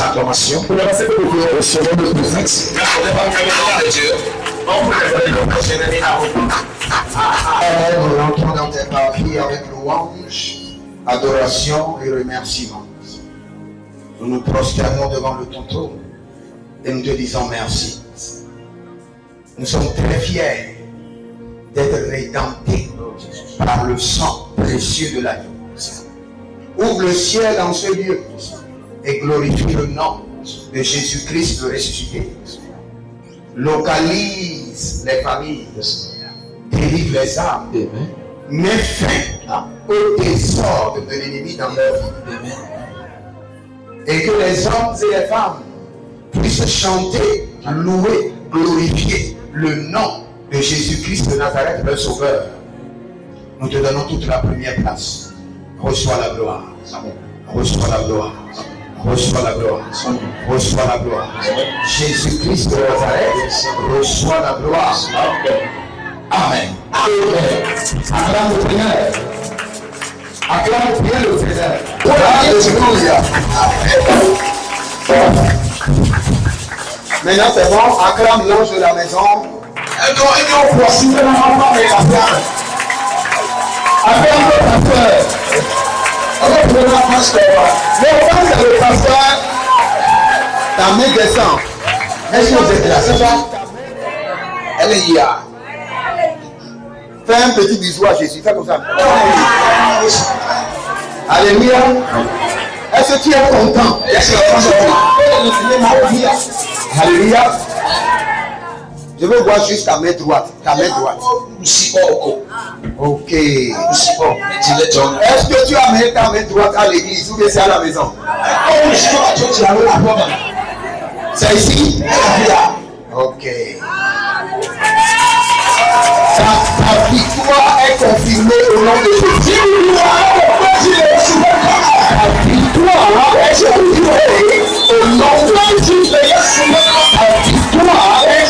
nos acclamations. Nous rentrons dans tes parvis avec louange, adoration et remerciement. Nous nous prosternons devant le ton trône et nous te disons merci. Nous sommes très fiers d'être rédemptés par le sang précieux de l'agneau. Ouvre le ciel dans ce lieu et glorifie le nom de Jésus-Christ le ressuscité. Localise les familles, délivre les âmes, mets fin au désordre de l'ennemi dans leur vie. Et que les hommes et les femmes puissent chanter, louer, glorifier le nom de Jésus-Christ de Nazareth, le Sauveur. Nous te donnons toute la première place. Reçois la gloire. Reçois la gloire. Reçois la gloire. Reçois la gloire. Jésus-Christ de Nazareth, reçois la gloire. Amen. Acclame le Seigneur. Acclame bien le Seigneur. Alléluia. Maintenant c'est bon, acclame l'ange de la maison. Acclame le pasteur. Le pasteur, ta main descend. Est-ce que vous êtes là? Elle est là. Fais un petit bisou à Jésus. Fais comme ça. Alléluia. Est-ce que tu es content? Alléluia. Je veux voir juste ta main droite. Ta main droite. Ok. Est-ce que tu as mis ta main droite à l'église ou bien c'est à la maison? C'est ici? Ok. Ta victoire est confirmée au nom de Jésus. Ta victoire est confirmée au nom de Jésus. Ta victoire est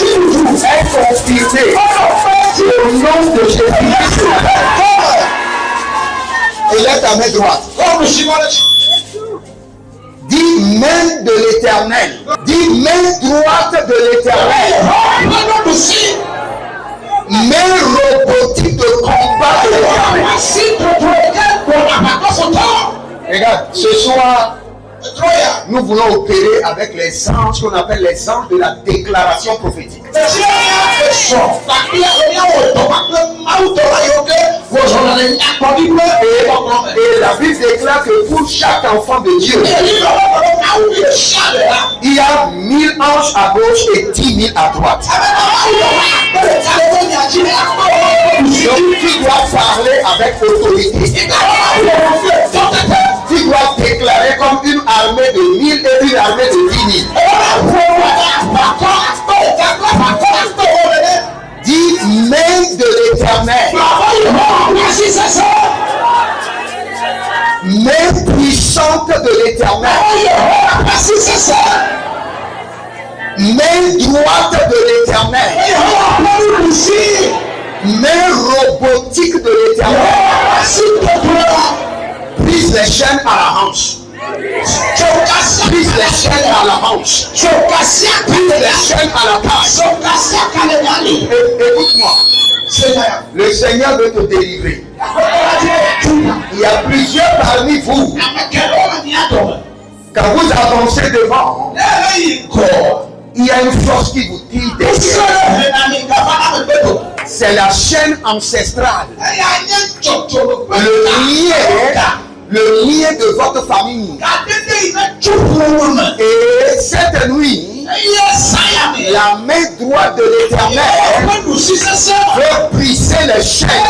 confirmée au nom de Jésus. Et lève ta main droite. Dis main de l'Éternel. Dis main droite de l'Éternel. Main robotique de combat de l'Éternel. Regarde, ce soir, nous voulons opérer avec les anges qu'on appelle les anges de la déclaration prophétique. Et la Bible déclare que pour chaque enfant de Dieu, il y a 1000 anges à gauche et 10 000 à droite. Donc tu dois parler avec autorité. Tu dois déclarer comme une armée de 1000 et une armée de 10 000. Dis main de l'Éternel. Main puissante de l'Éternel. Main droite de l'Éternel. Main robotique de l'Éternel. Brise les chaînes à la hanche. Brise les chaînes à la hanche. Brise les chaînes à la taille. Écoute-moi. Le Seigneur veut te délivrer. Il y a plusieurs parmi vous. Quand vous avancez devant, il y a une force qui vous tire derrière. C'est la chaîne ancestrale. Le lien de votre famille. Et cette nuit, la main droite de l'Éternel veut briser les chaînes.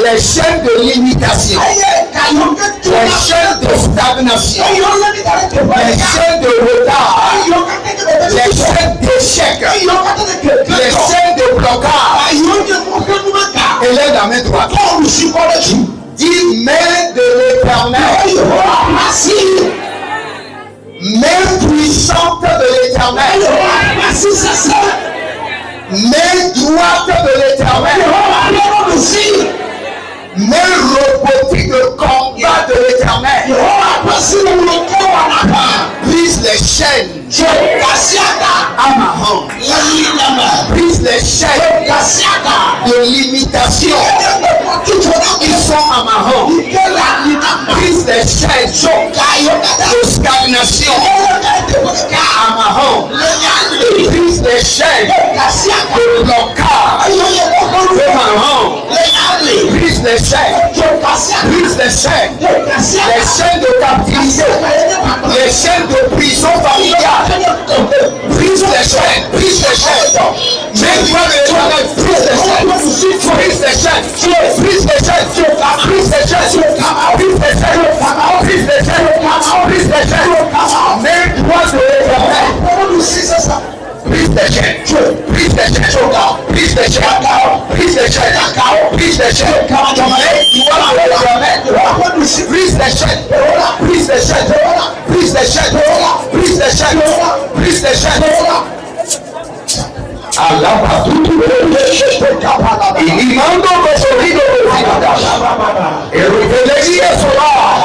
Les chaînes de limitation. Les chaînes de stagnation. Les chaînes de retard. Les chaînes d'échec. Les chaînes de blocage. Élève la main droite. Dis main de l'Éternel. Main puissante de l'Éternel. Main droite de l'Éternel. Main robotique de combat de l'Éternel. chaînes à ma hanche. Brise les chaînes de limitation qui sont à ma hanche. Brise les chaînes de stagnation à ma hanche. Brise les chaînes de blocage de ma hanche. Brise les chaînes. Brise les chaînes. Les chaînes de captivité. Les chaînes de prison familiale. Brise les chaînes. Brise les chaînes. Mets-toi de l'éternel. Brise les chaînes. Brise les chaînes. Brise les chaînes. Brise les chaînes. Brise les chaînes. Brise les chaînes. Brise les chaînes. Mets-toi de l'éternel. Brise les chaînes. Brise les chaînes. Brise les chaînes. Brise les chaînes. Brise les chaînes. Mets-toi de l'éternel. Brise les chaînes. Brise les chaînes. Brise les chaînes. Brise les chaînes. Brise les chaînes. Allah inimando sonido y revelegía solar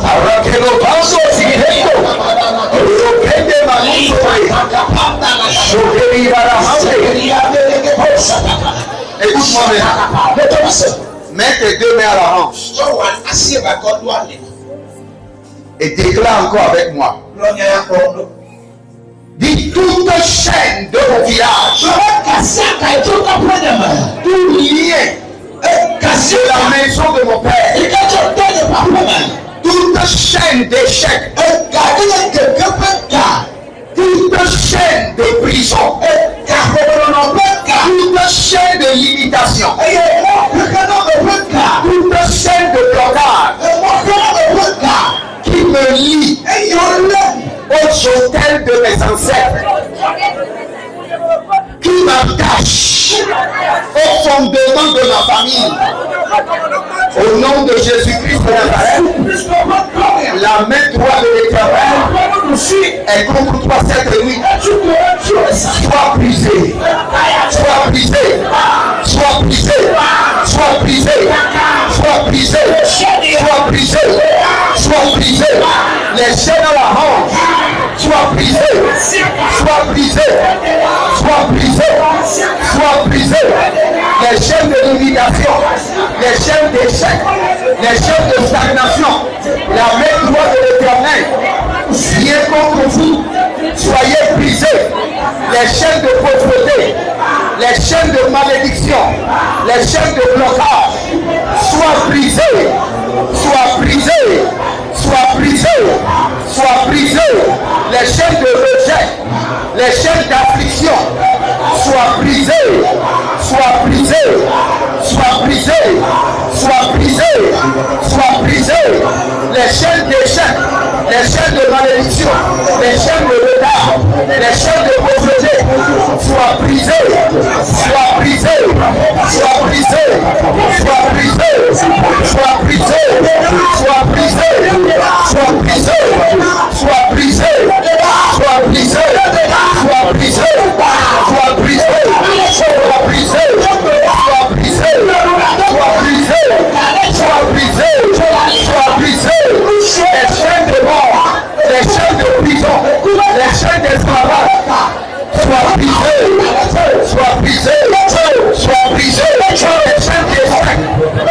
ahora que lo paso siguiendo lo prende malito écoute-moi mets tes deux mains à la hanche et déclare encore avec moi. Dis toute chaîne de mon village, tout lien de la maison de mon père, toute chaîne d'échec, toute chaîne de prison, toute chaîne de limitation, toute chaîne de blocage qui me lie aux autels de mes ancêtres, qui m'attache au fondement de ma famille. Au nom de Jésus-Christ de Nazareth, la main droite de l'Éternel est contre toi cette nuit. Sois brisé, sois brisé, sois brisé, sois brisé, sois brisé, sois brisé, sois brisé. Les chaînes à la hanche, sois brisé, sois brisé, sois brisé, sois brisé. Les chaînes de limitation, les chaînes d'échec, les chaînes de stagnation, la main droite de l'Éternel vient contre vous. Soyez brisés. Les chaînes de pauvreté, les chaînes de malédiction, les chaînes de blocage, soient brisées, soient brisées, soient brisées, soient brisées. Les chaînes de rejet, les chaînes d'affliction, soient brisées, soient brisées, soient brisées, soient brisées, soient brisées. Les chaînes d'échec, les chaînes de malédiction, les chaînes de retard, les chaînes de pauvreté, soient brisées, soient brisées, soient brisées, soient brisées, soient brisées, soient brisées, soient brisées, soient brisées, soient brisées, soient brisées, soient brisées, soient brisées, soient brisées, soient brisées, soient brisées, soient brisées. Les chaînes de mort, les chaînes de prison, les chaînes d'esclavage, soient brisées, soient brisées, soient brisées. Les chaînes d'échec,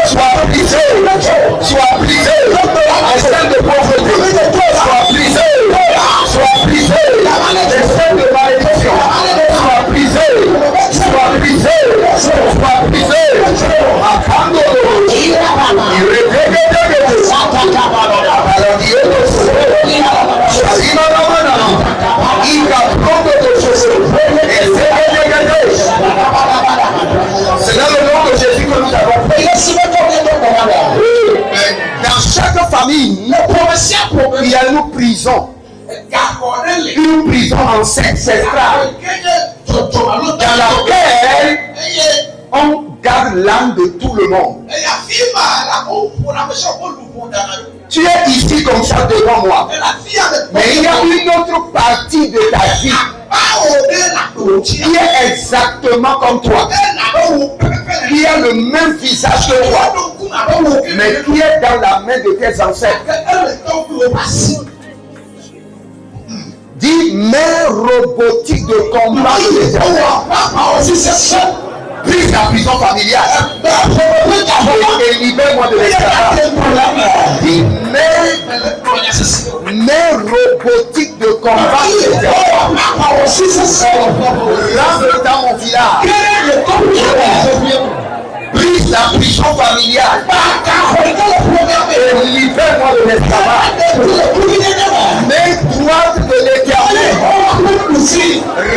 soient brisées, soient brisées. Les chaînes de pauvreté, soient brisées, soient brisées. Les chaînes de malédiction, soient brisées, soient brisées, soient brisées. C'est dans le nom de Jésus que nous avons fait. Dans chaque famille, il y a une prison. Une prison ancestrale dans laquelle on garde l'âme de tout le monde. Tu es ici comme ça devant moi. Mais il y a une autre partie de ta vie qui est exactement comme toi. Qui a le même visage que toi. Mais qui est dans la main de tes ancêtres. Dis main robotique de combat de l'Éternel. Brise la prison familiale et libère-moi de l'esclavage. Dis main robotique de combat de l'Éternel. Rentre dans mon village. Brise la prison familiale et libère-moi de l'esclavage. Main droite de l'Éternel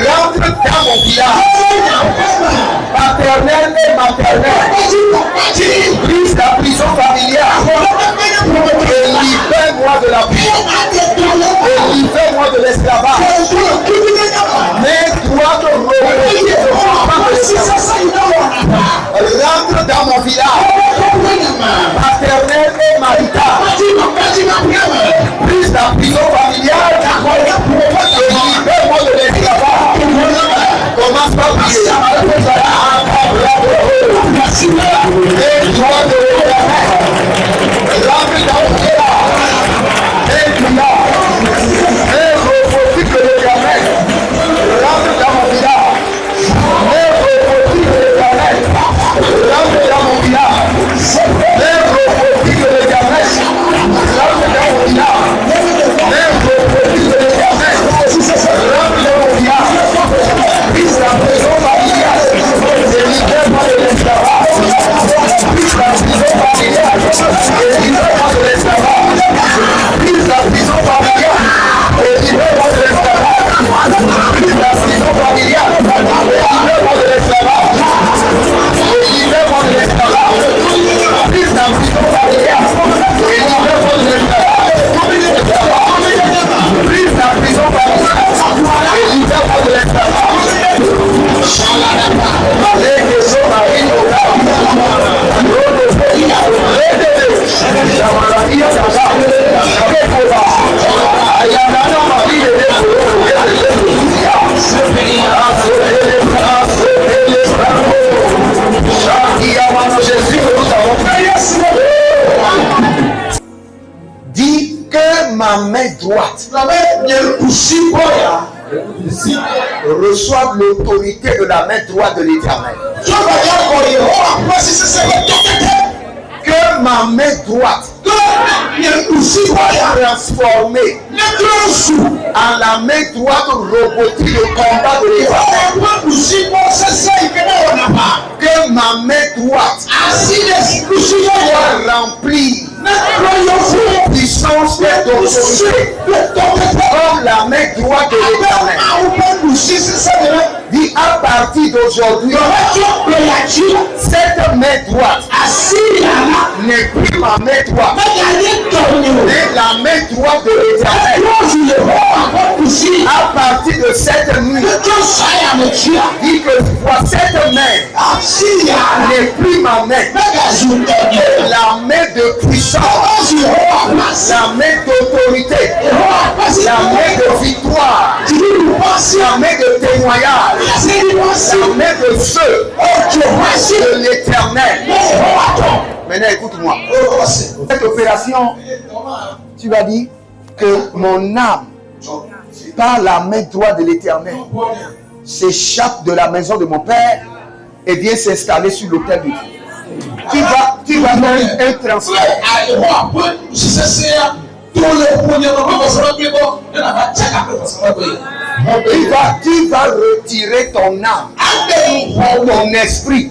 rentre dans mon village, paternel et maternel. Brise la prison familiale et libère-moi de la prison et libère-moi de l'esclavage. Main droite rentre dans mon village, paternel et marital. Brise la prison familiale et libère-moi de l'esclavage. Commence par prier. Et toi de l'Éternel, rentre dans mon village. Et robotique de l'Éternel, rentre dans mon village. Et robotique de l'Éternel, rentre dans mon village. Et robotique de l'Éternel, rentre dans mon village. Et robotique de l'Éternel, rentre dans mon village. Brise la prison familiale et libère-moi de l'esclavage. Brise la prison familiale et libère-moi de l'esclavage. Brise la prison familiale et libère-moi de l'esclavage. Brise la prison familiale et libère-moi de l'esclavage. Et libère-moi de l'esclavage. Brise la prison familiale et libère-moi de l'esclavage. Brise la prison familiale et libère-moi de l'esclavage. Dis que ma main droite reçoive l'autorité de la main droite de l'Éternel. Que ma main droite transformée en la main droite robotique de combat de l'Éternel. Que ma main droite soit remplie puissance et d'autorité comme la main droite de l'Éternel. Dis à partir d'aujourd'hui, cette main droite n'est plus ma main droite, mais la main droite de l'Éternel. À partir de cette nuit, dis que cette main n'est plus ma main, mais la main de puissance, la main d'autorité, la main de victoire, la main de témoignage, la main de feu de l'Éternel. Maintenant, écoute-moi. Cette opération, tu vas dire que mon âme, par la main droite de l'Éternel, s'échappe de la maison de mon Père et vient s'installer sur l'autel de Dieu. Tu vas faire un transfert. Tu vas retirer ton âme, ton esprit,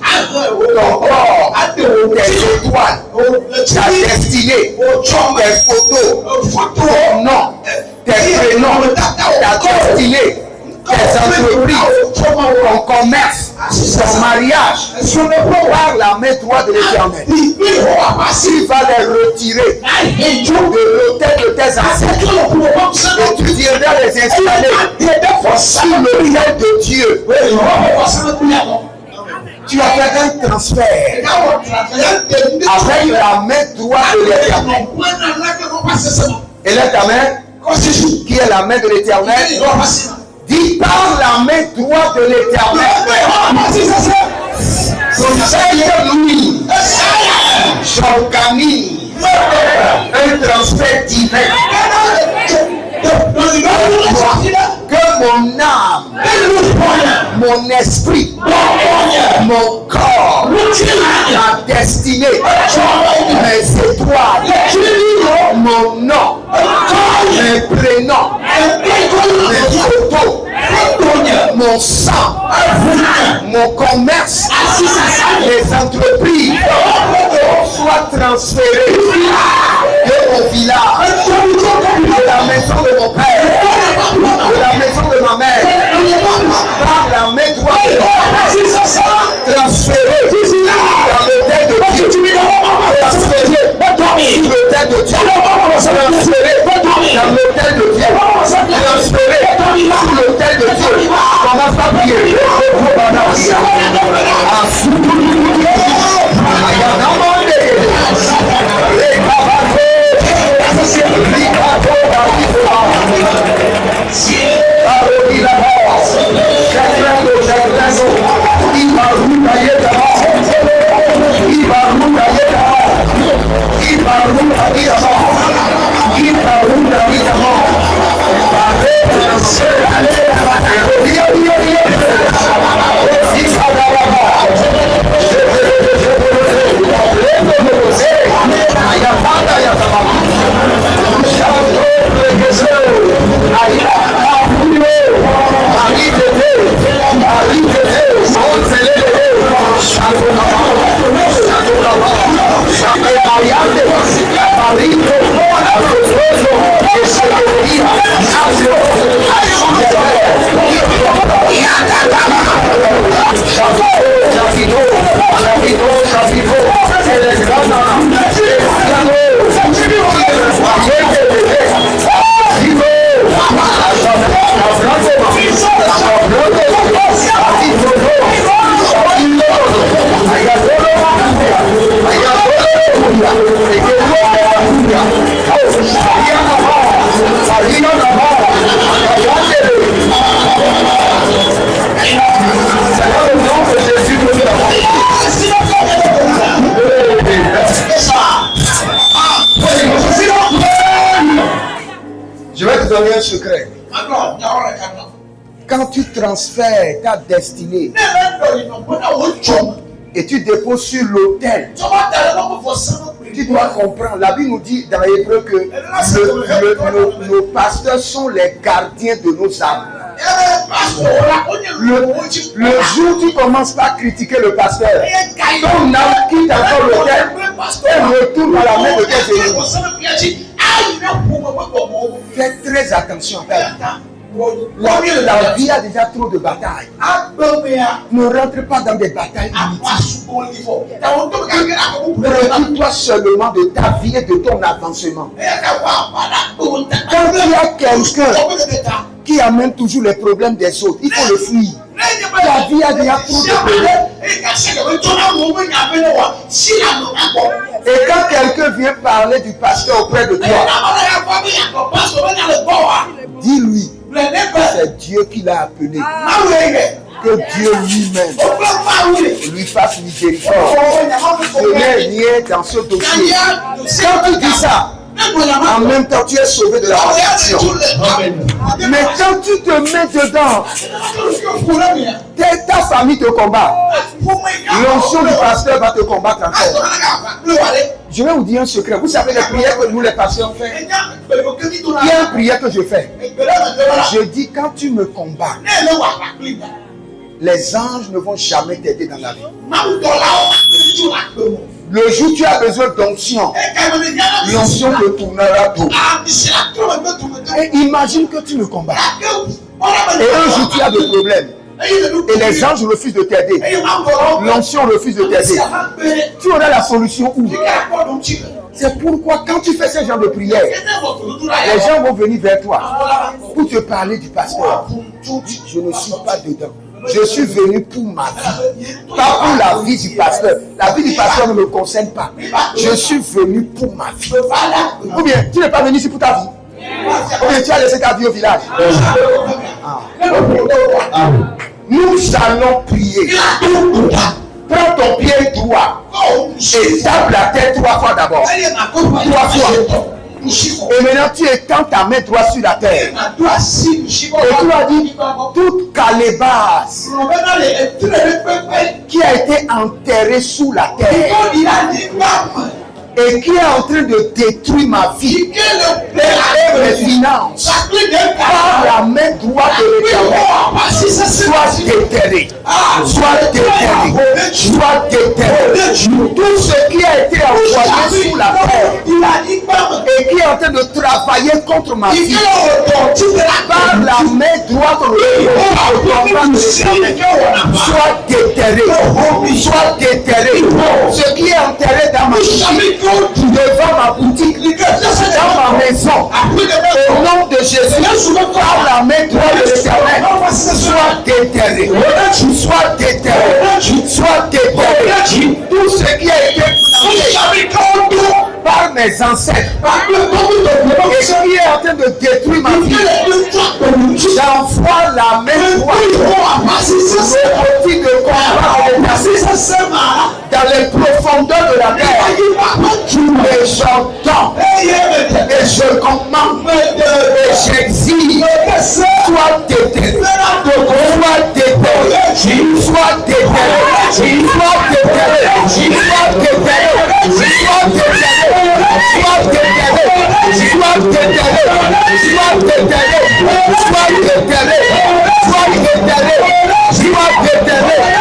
ton corps, tes étoiles, ta destinée, tes photos, ton nom, tes prénoms, ta destinée, tes entreprises, ton commerce, ton mariage, par la main droite de l'Éternel. Tu vas les retirer de l'autel de tes ancêtres et tu viendras les installer sur l'autel de Dieu. Tu vas faire un transfert avec la main droite de l'Éternel. Et là, ta main, qui est la main de l'Éternel, dis par la main droite de l'Éternel. Cette nuit, j'organise un transfert divin. mon âme, mon esprit, mon corps, ma destinée, mes étoiles, mon nom, mes prénoms, mes photos, mon sang, mon commerce, les entreprises soient transférées de mon village, de la maison de mon père, de la maison de ma mère, par la main droite de mon père, transférée dans le tête de Dieu, transférée dans le tête de Dieu, transférée dans le tête de Dieu, transférée dans le tête de Dieu. Commence à prier. Je vais te donner un secret. Quand tu transfères ta destinée et tu déposes sur l'autel, tu dois comprendre. La Bible nous dit dans Hébreu que nos pasteurs sont les gardiens de nos âmes. Le jour où tu commences par critiquer le pasteur, ton âme quitte encore l'autel et retourne à la main de tes ennemis. Fais très attention à ça. La vie a déjà trop de batailles. Ne rentre pas dans des batailles inutiles. Préoccupe-toi seulement de ta vie et de ton avancement. Quand il y a quelqu'un qui amène toujours les problèmes des autres, il faut le fuir. La vie a déjà trop de problèmes. Et quand quelqu'un vient parler du pasteur auprès de toi, dis-lui, c'est Dieu qui l'a appelé. Que Dieu lui-même lui fasse miséricorde. Je n'ai rien dans ce dossier. Quand tu dis ça, en même temps tu es sauvé de la malédiction. Mais quand tu te mets dedans, ta famille te combat. L'onction du pasteur va te combattre encore. Je vais vous dire un secret. Vous savez les prières que nous les pasteurs faisons. Il y a une prière que je fais. Je dis quand tu me combats, les anges ne vont jamais t'aider dans la vie. Le jour où tu as besoin d'onction, l'onction te tournera tout. Et imagine que tu me combats. Et un jour tu as des problèmes. Et les anges refusent de t'aider. L'onction refuse de t'aider. Tu auras la solution où? C'est pourquoi quand tu fais ce genre de prière, les gens vont venir vers toi pour te parler du pasteur. Je ne suis pas dedans. Je suis venu pour ma vie, pas pour la vie du pasteur. La vie du pasteur ne me concerne pas. Je suis venu pour ma vie. Ou bien, tu n'es pas venu ici pour ta vie. Ou bien, tu as laissé ta vie au village. Nous allons prier. Prends ton pied droit et tape la tête 3 fois d'abord. 3 fois. Et maintenant tu étends ta main droite sur la terre. Et tu as dit toute calebasse qui a été enterrée sous la terre et qui est en train de détruire ma vie et mes finances par la main droite de l'Éternel, soit déterré, soit déterré, soit déterré. Tout ce qui a été envoyé sous la terre et qui est en train de travailler contre ma vie par la main droite de l'Éternel, soit déterré, soit déterré. Ce qui est enterré dans ma vie, devant ma boutique, dans ma maison, au nom de Jésus, par la main droite de l'Éternel, soit déterré, soit déterré, soit déterré. Tout ce qui a été planté par mes ancêtres et qui est en train de détruire ma vie, j'envoie la main droite au petit de combat dans les profondeurs de la terre. Et j'entends et je commande et j'exige, soit déterré, soit déterré, soit déterré, soit déterré, soit déterré, soit déterré, soit déterré, soit déterré, soit déterré, soit déterré, soit déterré, soit déterré.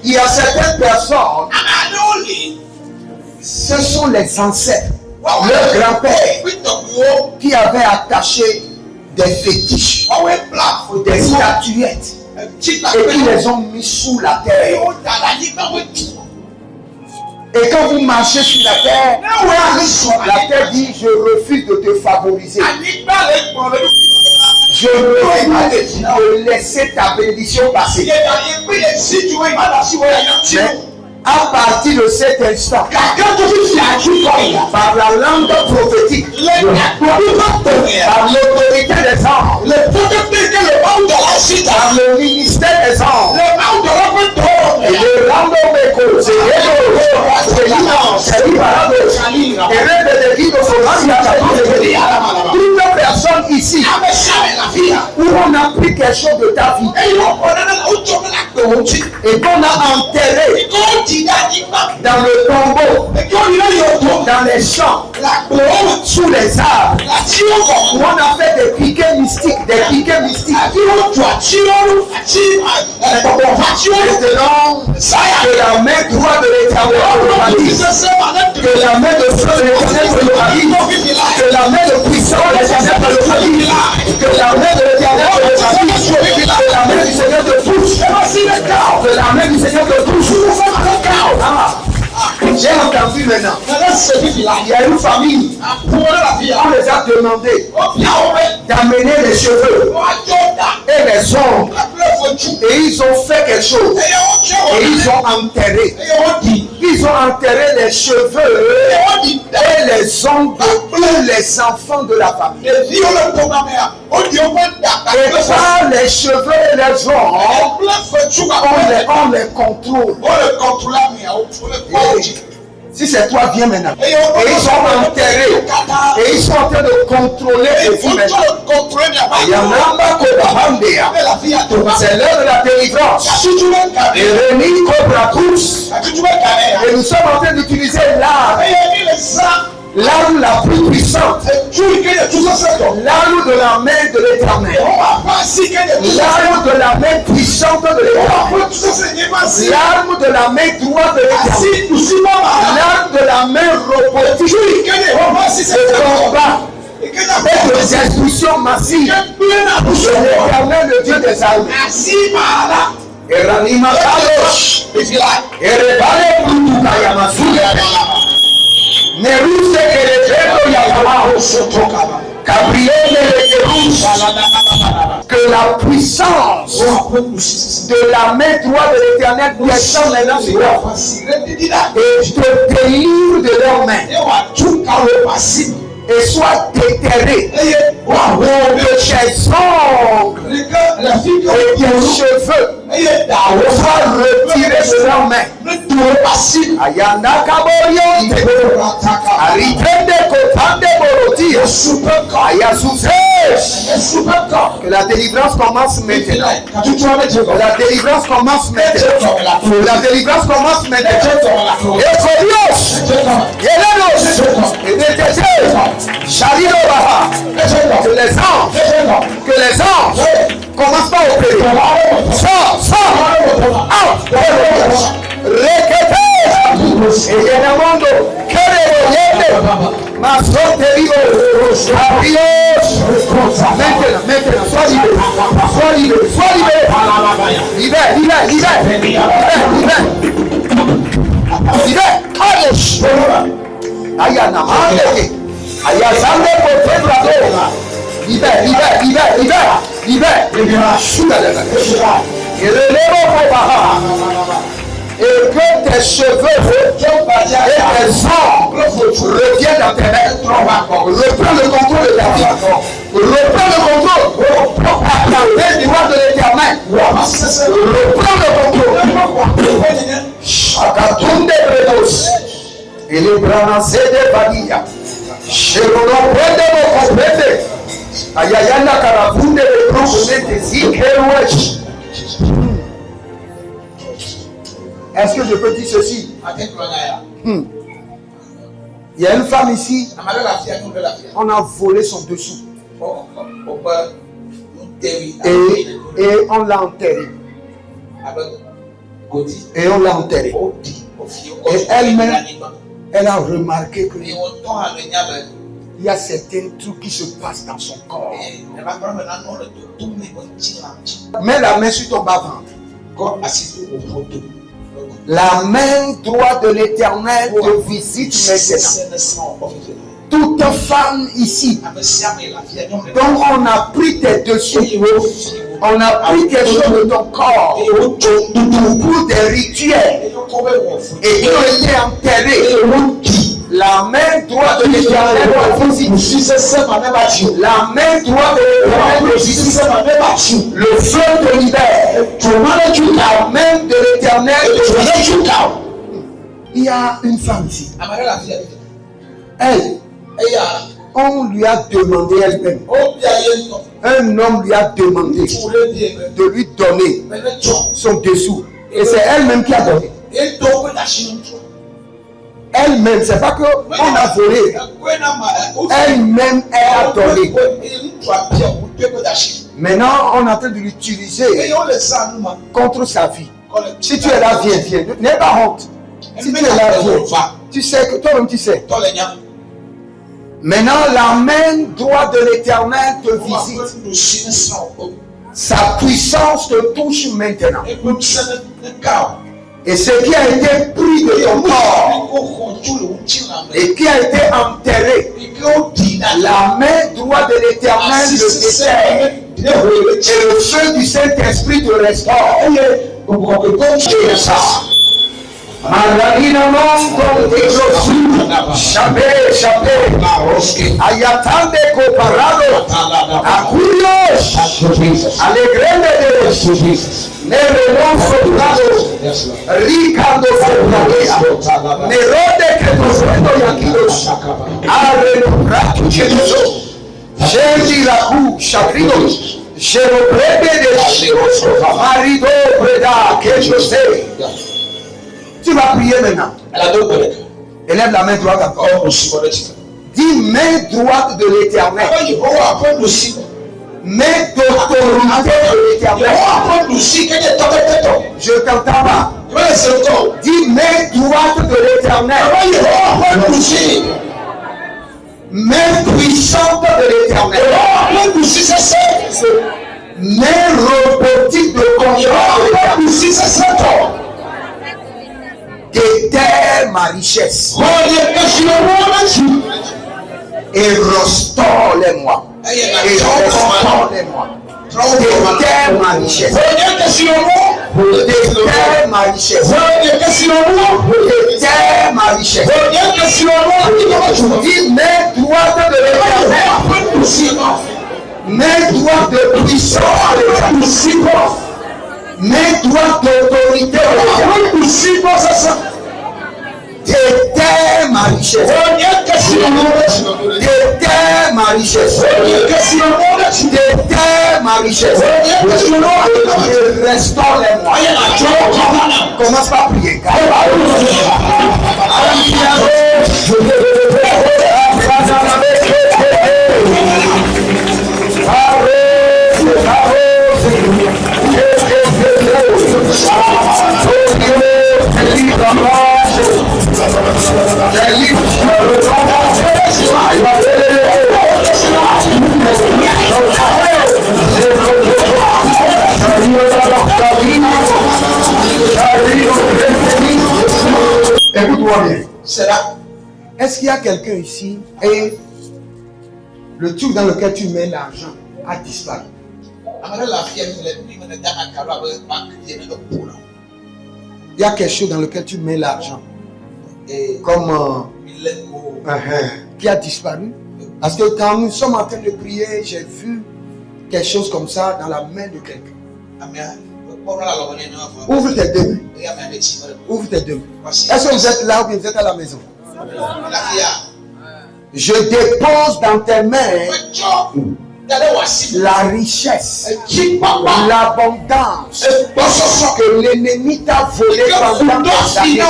Il y a certaines personnes, ce sont les ancêtres, leur grand-père, qui avaient attaché des fétiches, des statuettes, et qui les ont mis sous la terre. Et quand vous marchez sur la terre dit: je refuse de te favoriser. Je refuse de laisser ta bénédiction passer. Mais à partir de cet instant, par la langue prophétique, par l'autorité des anges, par le ministère des anges, et le rando c'est toute personne ici où on a pris quelque chose de ta vie et qu'on a enterré dans le tombeau, dans les champs, sous les arbres, où on a fait des piquets mystiques des piquets mystiques. Maintenant, que la main droite de l'Éternel que la main de feu de l'Éternel te localise, que la main de puissance de l'Éternel te localise, que la main de l'Éternel te localise, que la main du Seigneur te touche, que la main du Seigneur te touche. J'ai entendu maintenant. Il y a une famille. On les a demandé d'amener les cheveux et les ongles. Et ils ont fait quelque chose. Et ils ont enterré. Ils ont enterré les cheveux et les ongles de tous les enfants de la famille. Et par les cheveux et les ongles, on les contrôle. Si c'est toi, viens maintenant. Et ils sont enterrés. Et ils sont en train de contrôler les vies maintenant. C'est l'heure de la délivrance. Et Rémi Cobra tous. Et nous sommes en train d'utiliser l'arme la plus puissante. L'arme de la main de l'Éternel. L'arme de la main puissante de l'Éternel. L'arme de la main droite de l'Éternel. L'arme de la main robotique. Le combat et de destruction massive. L'Éternel, le Dieu des armées. Et ranima kadosh. Et rebale brutuka yamasuya. Neruse que le treno yamaha. Gabriel que la puissance de la main droite de l'Éternel descend maintenant sur eux et te délivre de leurs mains et soit déterré de tes ongles et tes cheveux soit retiré de leurs mains. Ayana Kaborio Arikende Kotande Boroti que la délivrance commence maintenant. Que la délivrance commence maintenant. Que la délivrance commence maintenant. Et Kodios Yelenos et Netete Shalino Baha que les anges commencent pas à opérer. Sors out. Rekete et Yenamondo Kerebo Yende Masoteribo Abios. Maintenant, sois libéré. Libère. Kadosh. Ayana Mandeke. Ayazande Kotebrado. Libère. Et relève au Baha. Et que tes cheveux et tes ongles reviennent à tes mains. Reprends le contrôle de ta vie. Reprends le contrôle. À la main droite de l'Éternel. Reprends le contrôle. Chakatunde Bredos. Et les branasés de Badia. Cherono prende mon comprende. Ayayana Karafunde de Brooklyn, Zikerouech. Est-ce que je peux dire ceci? Il y a une femme ici, on a volé son dessous. Et on l'a enterré. Et elle-même, elle a remarqué que il y a certains trucs qui se passent dans son corps. Mets la main sur ton bas-ventre. La main droite de l'Éternel te visite maintenant. Toute femme ici dont on a pris tes dessous, on a pris quelque chose de ton corps pour des rituels et qui ont été enterrés. La main droite de l'Éternel te visite. La main droite de l'Éternel te visite. Le feu te libère. La main de l'Éternel te visite. Il y a une femme ici. Elle, on lui a demandé elle-même. Un homme lui a demandé de lui donner son dessous. Et c'est elle-même qui a donné. Elle-même, c'est pas qu'on a volé. Elle-même, elle a donné. Maintenant, on est en train de l'utiliser contre sa vie. Si tu es là, viens. N'aie pas honte. Si tu es là, viens. Tu sais que toi-même, tu sais. Maintenant, la main droite de l'Éternel te visite. Sa puissance te touche maintenant. Et ce qui a été pris de ton corps et qui a été enterré, la main droite de l'Éternel le déterre. Et le feu du Saint-Esprit te restaure. Marina Mongo Chape Ayatande Coparado Acurios Alegrende de Neremon Sobrado Ricardo Sobrado Nerode que nos vendo Yaquilos Arreno Prato Jesus Jendi Raku Chacrinos Jerobrede de Marido Breda que je sais. Tu vas prier maintenant. Élève la main droite encore. Dis main droite de l'Éternel. Main d'autorité de l'Éternel. Je t'entends pas. Dis main droite de l'Éternel. Main puissante de l'Éternel. Main robotique de contrôle de l'Éternel. Déterre ma richesse et restaure-les-moi. Et restaure-les-moi. Déterre ma richesse. Déterre ma richesse. Déterre ma richesse. Dis main droite de l'Éternel. Main droite de puissance. Main droite d'autorité. Déterre ma richesse. Déterre ma richesse. Déterre ma richesse. Et restaure-les-moi. Commence par prier. Écoute-moi bien. C'est là. Est-ce qu'il y a quelqu'un ici et le truc dans lequel tu mets l'argent a disparu? Il y a quelque chose dans lequel tu mets l'argent comme qui a disparu. Parce que quand nous sommes en train de prier, j'ai vu quelque chose comme ça dans la main de quelqu'un. Ouvre tes deux mains. Ouvre tes deux mains. Est-ce que vous êtes là ou bien vous êtes à la maison? Je dépose dans tes mains la richesse, l'abondance que l'ennemi t'a volé pendant des années.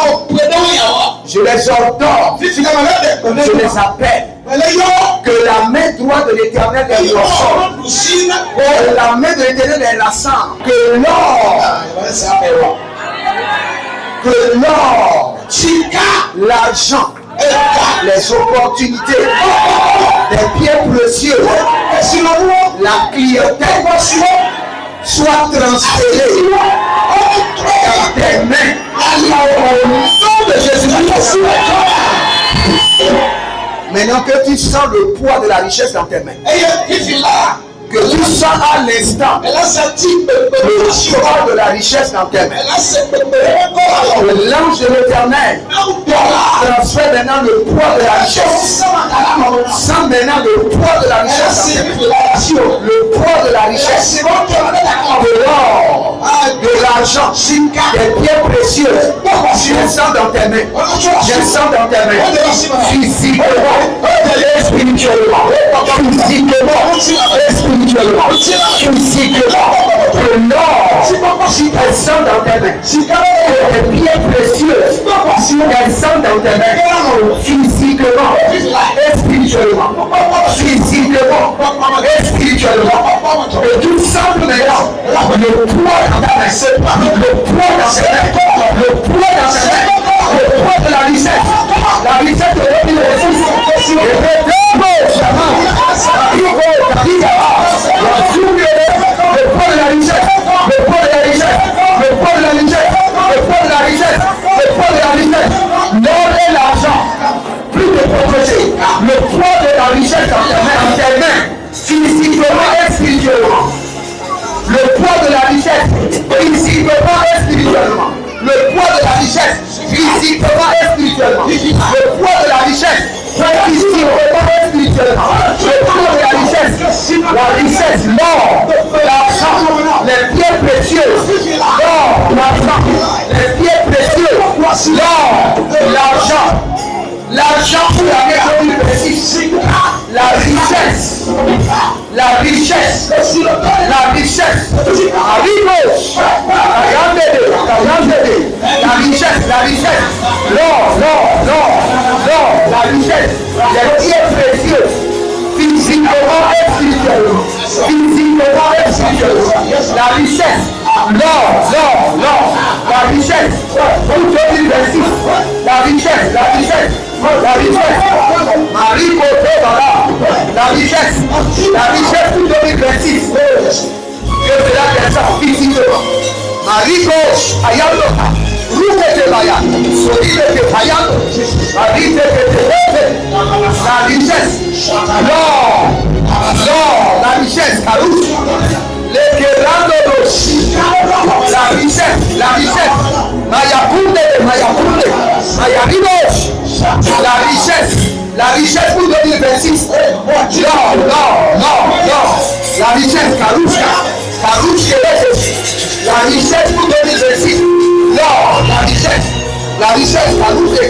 Je les ordonne, je les appelle. Que la main droite de l'Éternel est l'or, que la main de l'Éternel est la sang, que l'or, l'argent, les opportunités, des pieds précieux, la clientèle soit transférée dans tes mains au nom de Jésus-Christ. Maintenant que tu sens le poids de la richesse dans tes mains, que tu sens à l'instant le poids de la richesse dans tes mains, l'ange de l'Éternel transfère maintenant le poids de la richesse. Sens maintenant le poids de la richesse dans tes mains. Le poids de la richesse, de l'or, de l'argent, des pieds précieux. Je le sens dans tes mains. Je le sens dans tes mains. Physiquement et spirituellement. Physiquement et spirituellement. Que l'or sont dans tes mains. Tes biens précieux, elles sont dans tes mains. Physiquement et spirituellement. Physiquement et spirituellement. Et tout semble maintenant le poids dans ta main. Le poids dans tes mains. Le poids dans tes mains. Le poids de la richesse. La richesse de l'Église. Et le poids de la richesse, le poids de la richesse, le poids de la richesse, le poids de la richesse, le poids de la richesse, l'or et l'argent, plus de pauvreté, le poids de la richesse dans tes mains, physiquement et spirituellement. Le poids de la richesse, physiquement et spirituellement. Le poids de la richesse, physiquement et spirituellement. Le poids de la richesse, physiquement et spirituellement. Le poids de la richesse, l'or, l'argent, les biens précieux, l'or, l'argent, les biens précieux, l'or, l'argent, l'argent pour la maison précise, la richesse, la richesse, la richesse, la richesse, l'or, la richesse, les biens précieux, physiquement et spirituellement, la richesse, l'or, la richesse, pour 2026, la richesse, Marie Côté, la richesse pour 2026, que cela descend physiquement. Marie Gauche, Ayando, Roukete Baya, Solide Payando, Marie la richesse, l'or, la richesse, Karouche, les Kerandos, la richesse, Mayakunde, Mayarinos, la richesse pour 2026, l'or, la richesse, Karouche, la richesse pour 2026, l'or, la richesse, Karouche,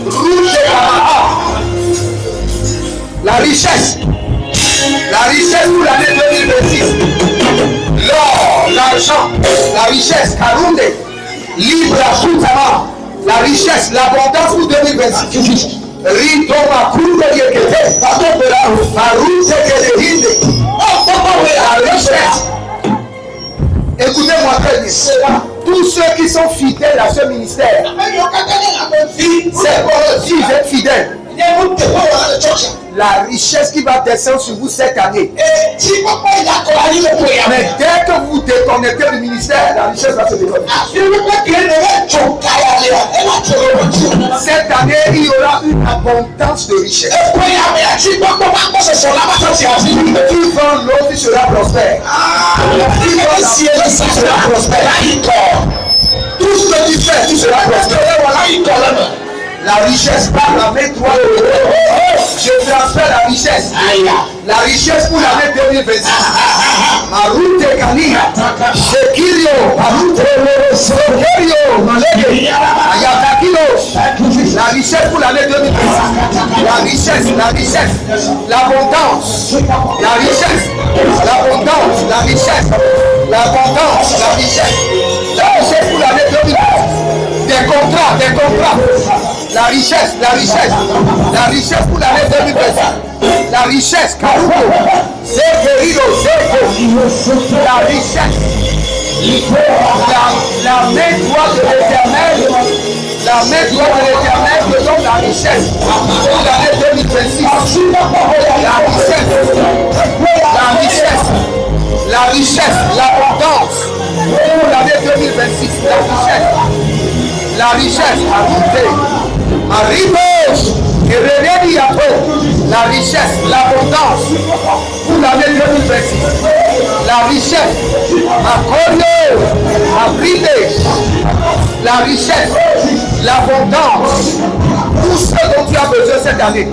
Rouge Kamara, la richesse pour l'année 2026, l'or, l'argent, la richesse, Karounde, libre à Soutama, la richesse, l'abondance pour 2026. Rito Makundo Yekete, Maroute Kedehinde, la richesse. Écoutez-moi très bien. Tous ceux qui sont fidèles à ce ministère, c'est pour si vous êtes fidèles. La richesse qui va descendre sur vous cette année. Mais dès que vous vous déconnectez du ministère, la richesse va se déconnecter. Cette année, il y aura une abondance de richesse. Qui vend l'eau qui sera prospère. Qui vend la sera prospère. Tout ce que tu fais, tu seras prospère. La richesse par la main droite. Je transfère la richesse. La richesse pour l'année 2026. Marute Kani. Sekirio. Marute Sekirio. Ayatakilo. La richesse pour l'année 2026. La richesse. L'abondance. La richesse. L'abondance. La richesse. L'abondance. La richesse. La richesse pour l'année 2026. Des contrats. La richesse pour l'année 2026. La richesse, Karuko, Zekerido, la richesse, la main droite de l'Éternel, te donne la richesse pour l'année 2026. La richesse, l'abondance pour l'année 2026. La richesse, Arrivos, et la richesse, l'abondance pour l'année 2026. La richesse, Macorio, Abride, la richesse, l'abondance, tout ce dont tu as besoin cette année.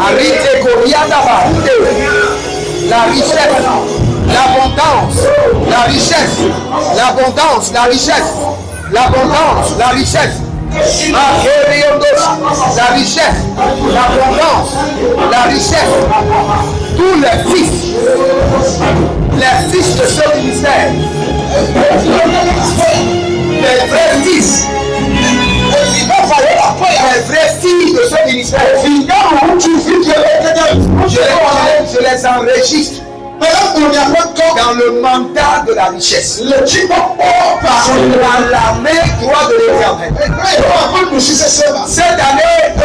Arite Koriadaba, la richesse, l'abondance, la richesse, l'abondance, la richesse, l'abondance, la richesse. La richesse, l'abondance, la richesse, tous les fils de ce ministère, ministère. Je les enregistre dans le mandat de la richesse. Dans la main droite de l'Éternel. Cette année, que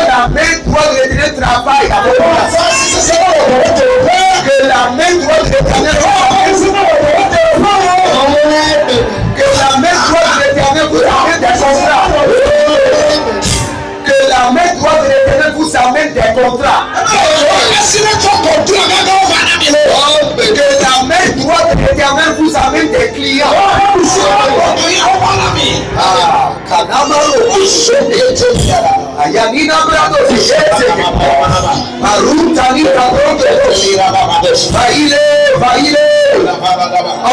la main droite de l'Éternel travaille avec moi. Que la main droite de l'Éternel travaille. Que la main droite de l'Éternel vous amène des contrats. Que la main droite de l'Éternel vous amène des contrats. Que la main droite de l'Éternel vous amène des clients.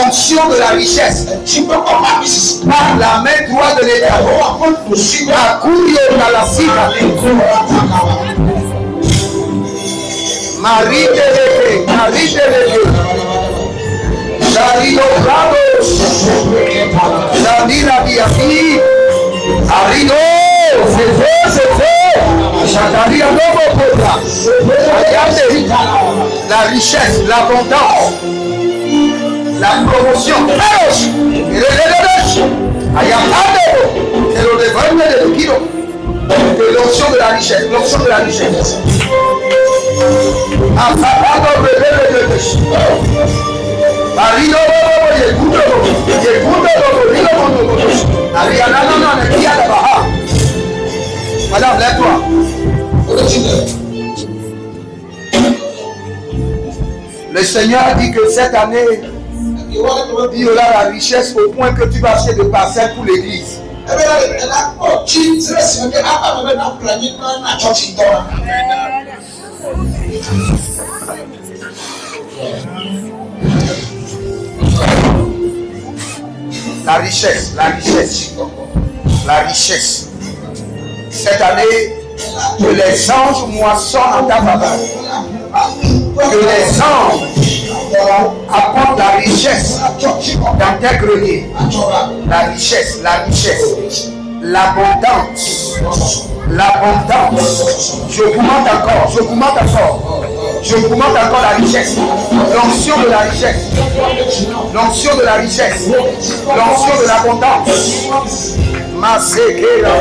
Onction de la richesse par la main droite de l'Éternel. Marie de Dario Prados, Danila Biafi, Arrino, c'est fait, Chataria Novo Potra, la richesse, l'abondance, la promotion, l'onction de la richesse, l'onction de la richesse. Madame, lève-toi. Le Seigneur dit que cette année, il y aura la richesse au point que tu vas acheter de parcelles pour l'église. La richesse, la richesse, la richesse. Cette année, que les anges moissonnent en ta faveur. Que les anges apportent la richesse dans tes greniers. La richesse, l'abondance, l'abondance. Je augmente encore la richesse. L'onction de la richesse. L'onction de la richesse. L'onction de l'abondance. Masekera.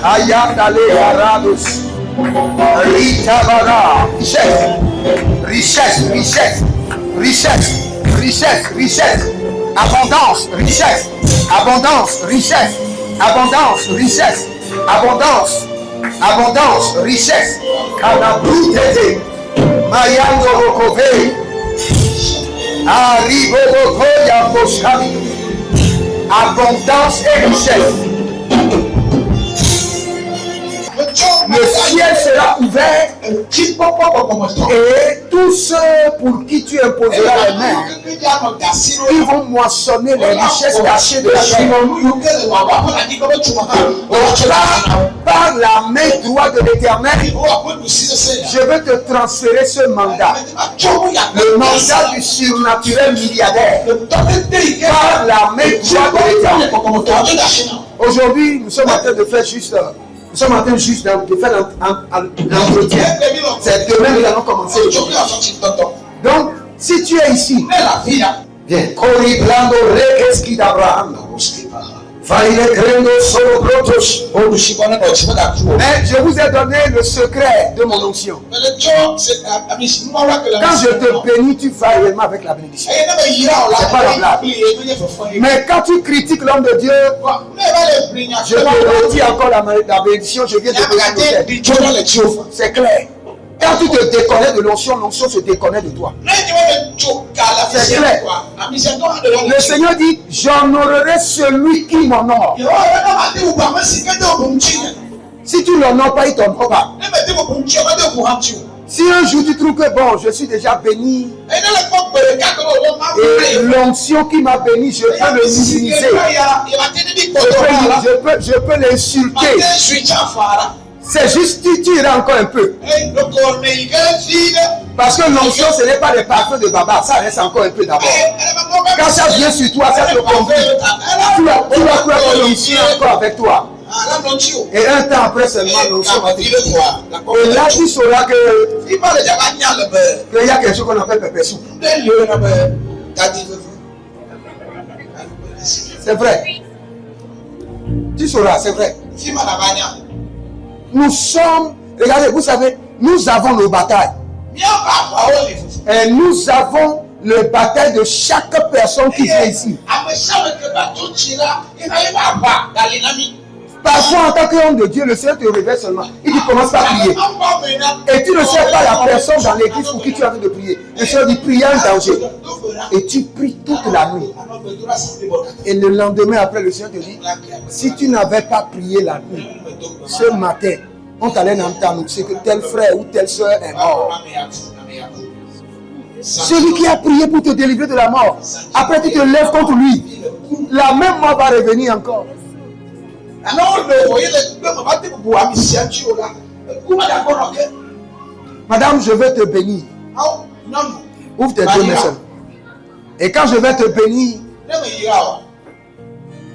Ayandale Arados. Ritabara. Richesse. Abondance, richesse. Kanabrutete. Mayango Rokove. Arrivo Rokoya Boshami. Abondance et richesse. Le ciel sera ouvert et tous ceux pour qui tu imposeras les mains, ils vont moissonner les richesses cachées de la terre. Par la main droite de l'Éternel, je veux te transférer ce mandat, le mandat du surnaturel milliardaire, par la main droite de l'Éternel. Aujourd'hui, nous sommes en train de faire juste nous sommes en train juste de faire l'entretien. C'est demain que nous allons commencer. Donc, si tu es ici, viens. Mais je vous ai donné le secret de mon onction. Quand je te bénis, tu vas réellement avec la bénédiction. C'est pas la blague. Mais quand tu critiques l'homme de Dieu, je te redis encore la bénédiction, je viens de te bénir. C'est clair. Quand tu te déconnais de l'onction, l'onction se déconnait de toi. C'est clair. Le Seigneur dit, j'honorerai celui qui m'honore. Si tu ne l'honores pas, il ne t'honore pas. Si un jour tu trouves que bon, je suis déjà béni, et l'onction qui m'a béni, je peux le minimiser. Je peux l'insulter. C'est juste tu iras encore un peu. Parce que l'onction, ce n'est pas les parfums de Baba, ça reste encore un peu d'abord. Quand ça vient sur toi, ça te convient. Tu vas croire que l'onction est encore avec toi. Et un temps après seulement, l'onction va t'écouter. Et là, tu sauras que il y a quelque chose qu'on appelle pépé soupe. C'est vrai. Tu sauras, c'est vrai. Nous sommes, regardez, vous savez, nous avons nos batailles. Et nous avons le bataille de chaque personne qui vient ici. Parfois, en tant qu'homme de Dieu, le Seigneur te révèle seulement. Il dit, commence par prier. Et tu ne sais pas la personne dans l'église pour qui tu es en train de prier. Le Seigneur dit, prie un danger. Et tu pries toute la nuit. Et le lendemain, après, le Seigneur te dit, si tu n'avais pas prié la nuit, ce matin, on t'allait annoncer que tel frère ou telle soeur est mort. Celui qui a prié pour te délivrer de la mort, après tu te lèves contre lui, la même mort va revenir encore. Madame, je vais te bénir. Ouvre tes deux mains. Et quand je vais te bénir,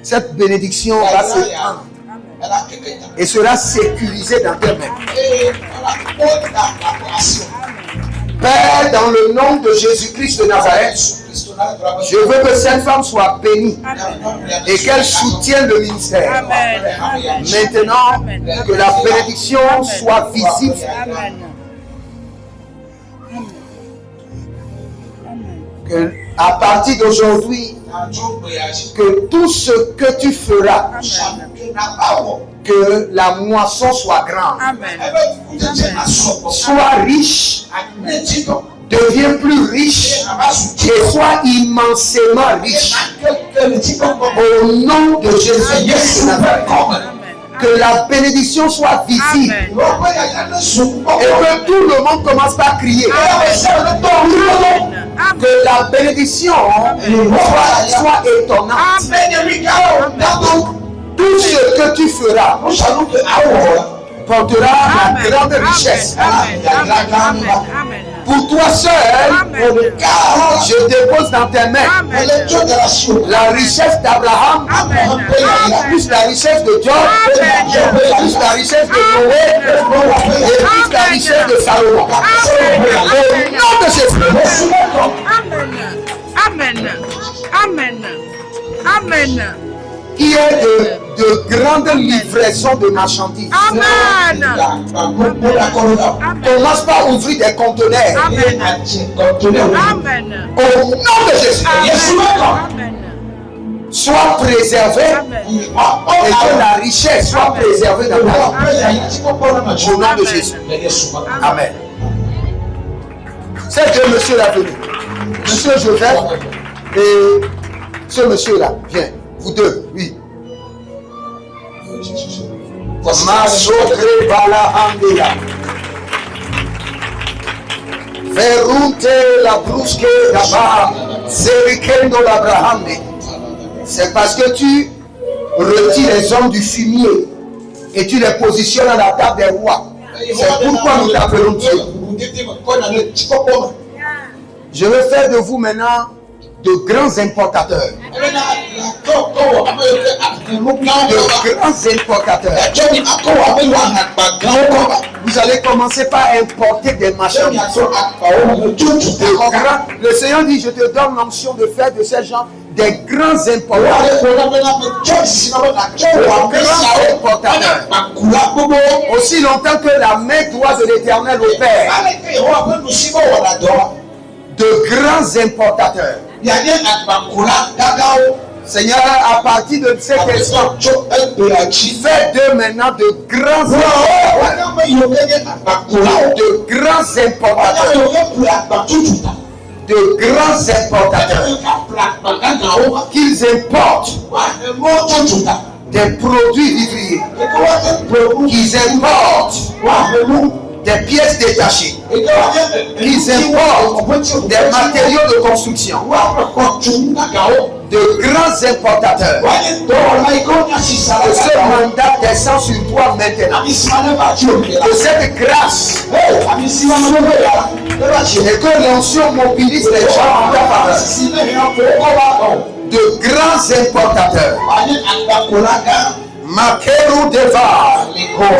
cette bénédiction va se prendre et sera sécurisée dans tes mains. Père, dans le nom de Jésus-Christ de Nazareth, je veux que cette femme soit bénie et qu'elle soutienne le ministère. Maintenant, que la bénédiction soit visible. Que à partir d'aujourd'hui, que tout ce que tu feras, que la moisson soit grande, soit riche, deviens plus riche et sois immensément riche. Au nom de Jésus-Christ, que la bénédiction soit visible. Et que tout le monde commence par crier. Que la bénédiction soit étonnante. Tout ce que tu feras portera la grande richesse. Pour toi seul, je dépose dans tes mains la richesse d'Abraham, plus la richesse de Job, plus la richesse de Noé, et plus la richesse de Salomon. Au nom de Jésus. Amen. Amen. Amen. Qui est de grandes livraisons de marchandises. Amen. Commence par ouvrir des conteneurs. Amen. Amen. Au nom de Jésus. Amen. Sois préservé. Et que la richesse soit préservée dans ta vie. Au nom de Jésus. Amen. C'est que monsieur là venu. Monsieur Joseph et ce monsieur là, viens. Vous deux, oui. Masokre bala andela. Verunte la brusque d'Abraham. Serikendo l'Abraham. C'est parce que tu retires les hommes du fumier et tu les positionnes à la table des rois. C'est pourquoi nous t'appelons Dieu. Je vais faire de vous maintenant de grands importateurs. De grands importateurs. Vous allez commencer par importer des marchandises. Le Seigneur dit, je te donne l'onction de faire de ces gens des grands importateurs. Aussi longtemps que la main droite de l'Éternel opère. De grands importateurs. Seigneur, à partir de cet instant, fais d'eux maintenant de grands importateurs. De grands importateurs. Qu'ils importent des produits vivriers. Qu'ils importent des pièces détachées, qu'ils importent des matériaux de construction, de grands importateurs. Que ce mandat descend sur toi maintenant. Que cette grâce et que l'onction mobilise les gens en ta faveur. De grands importateurs. Makeru deva,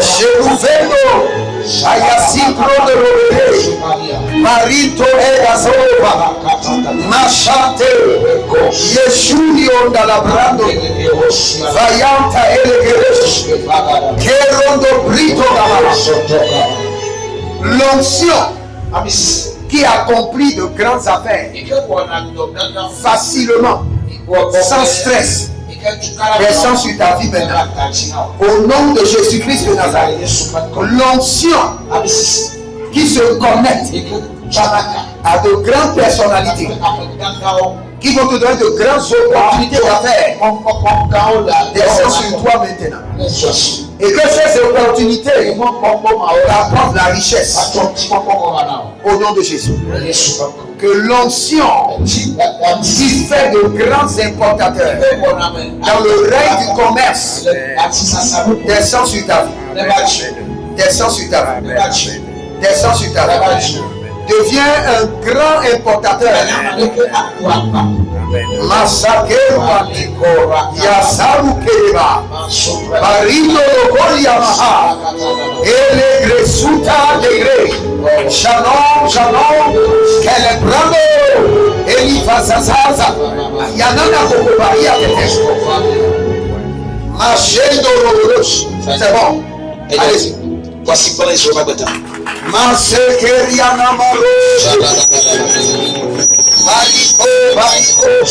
Cheruveno, Ayasikro de Robere, Marito Edazova, Machate, Yeshuri Ondalabrando, Vayanta Elegeresh, Kerondo Brito Gama. L'onction qui accomplit de grandes affaires facilement, sans stress. Descends sur ta vie maintenant. Au nom de Jésus-Christ de Nazareth. L'onction qui se connecte à de grandes personnalités qui vont te donner de grandes opportunités d'affaires. Descends sur toi maintenant. Et que ces opportunités t'apportent la richesse. Au nom de Jésus. Que l'onction qui fait de grands importateurs dans le règne du commerce descend sur ta vie. Descend sur ta vie. Descend sur ta vie. Deviens un grand importateur. Masakeru Matiko, Yasaru Keba, Marino Yamaha, Ele Gresuta Degre, Shalom, Kelebrando, Elifa Zazaza, Yanana Kokobaria Tetesko, Machendo Robolos. C'est bon. Allez-y. Voici pour les jours maintenant. Masekeriana Maro.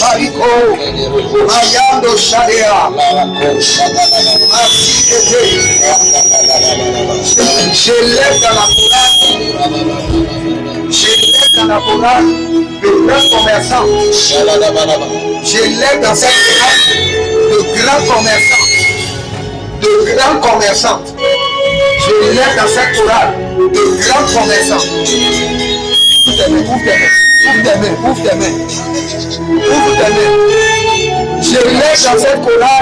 Bariko, Mayando Shadea, je lève dans la Coran de grands commerçants. Je lève dans cette Coran de grands commerçantes. Je lève dans cette Coran de grands commerçants. Ouvre tes mains. Je lève dans cette Coran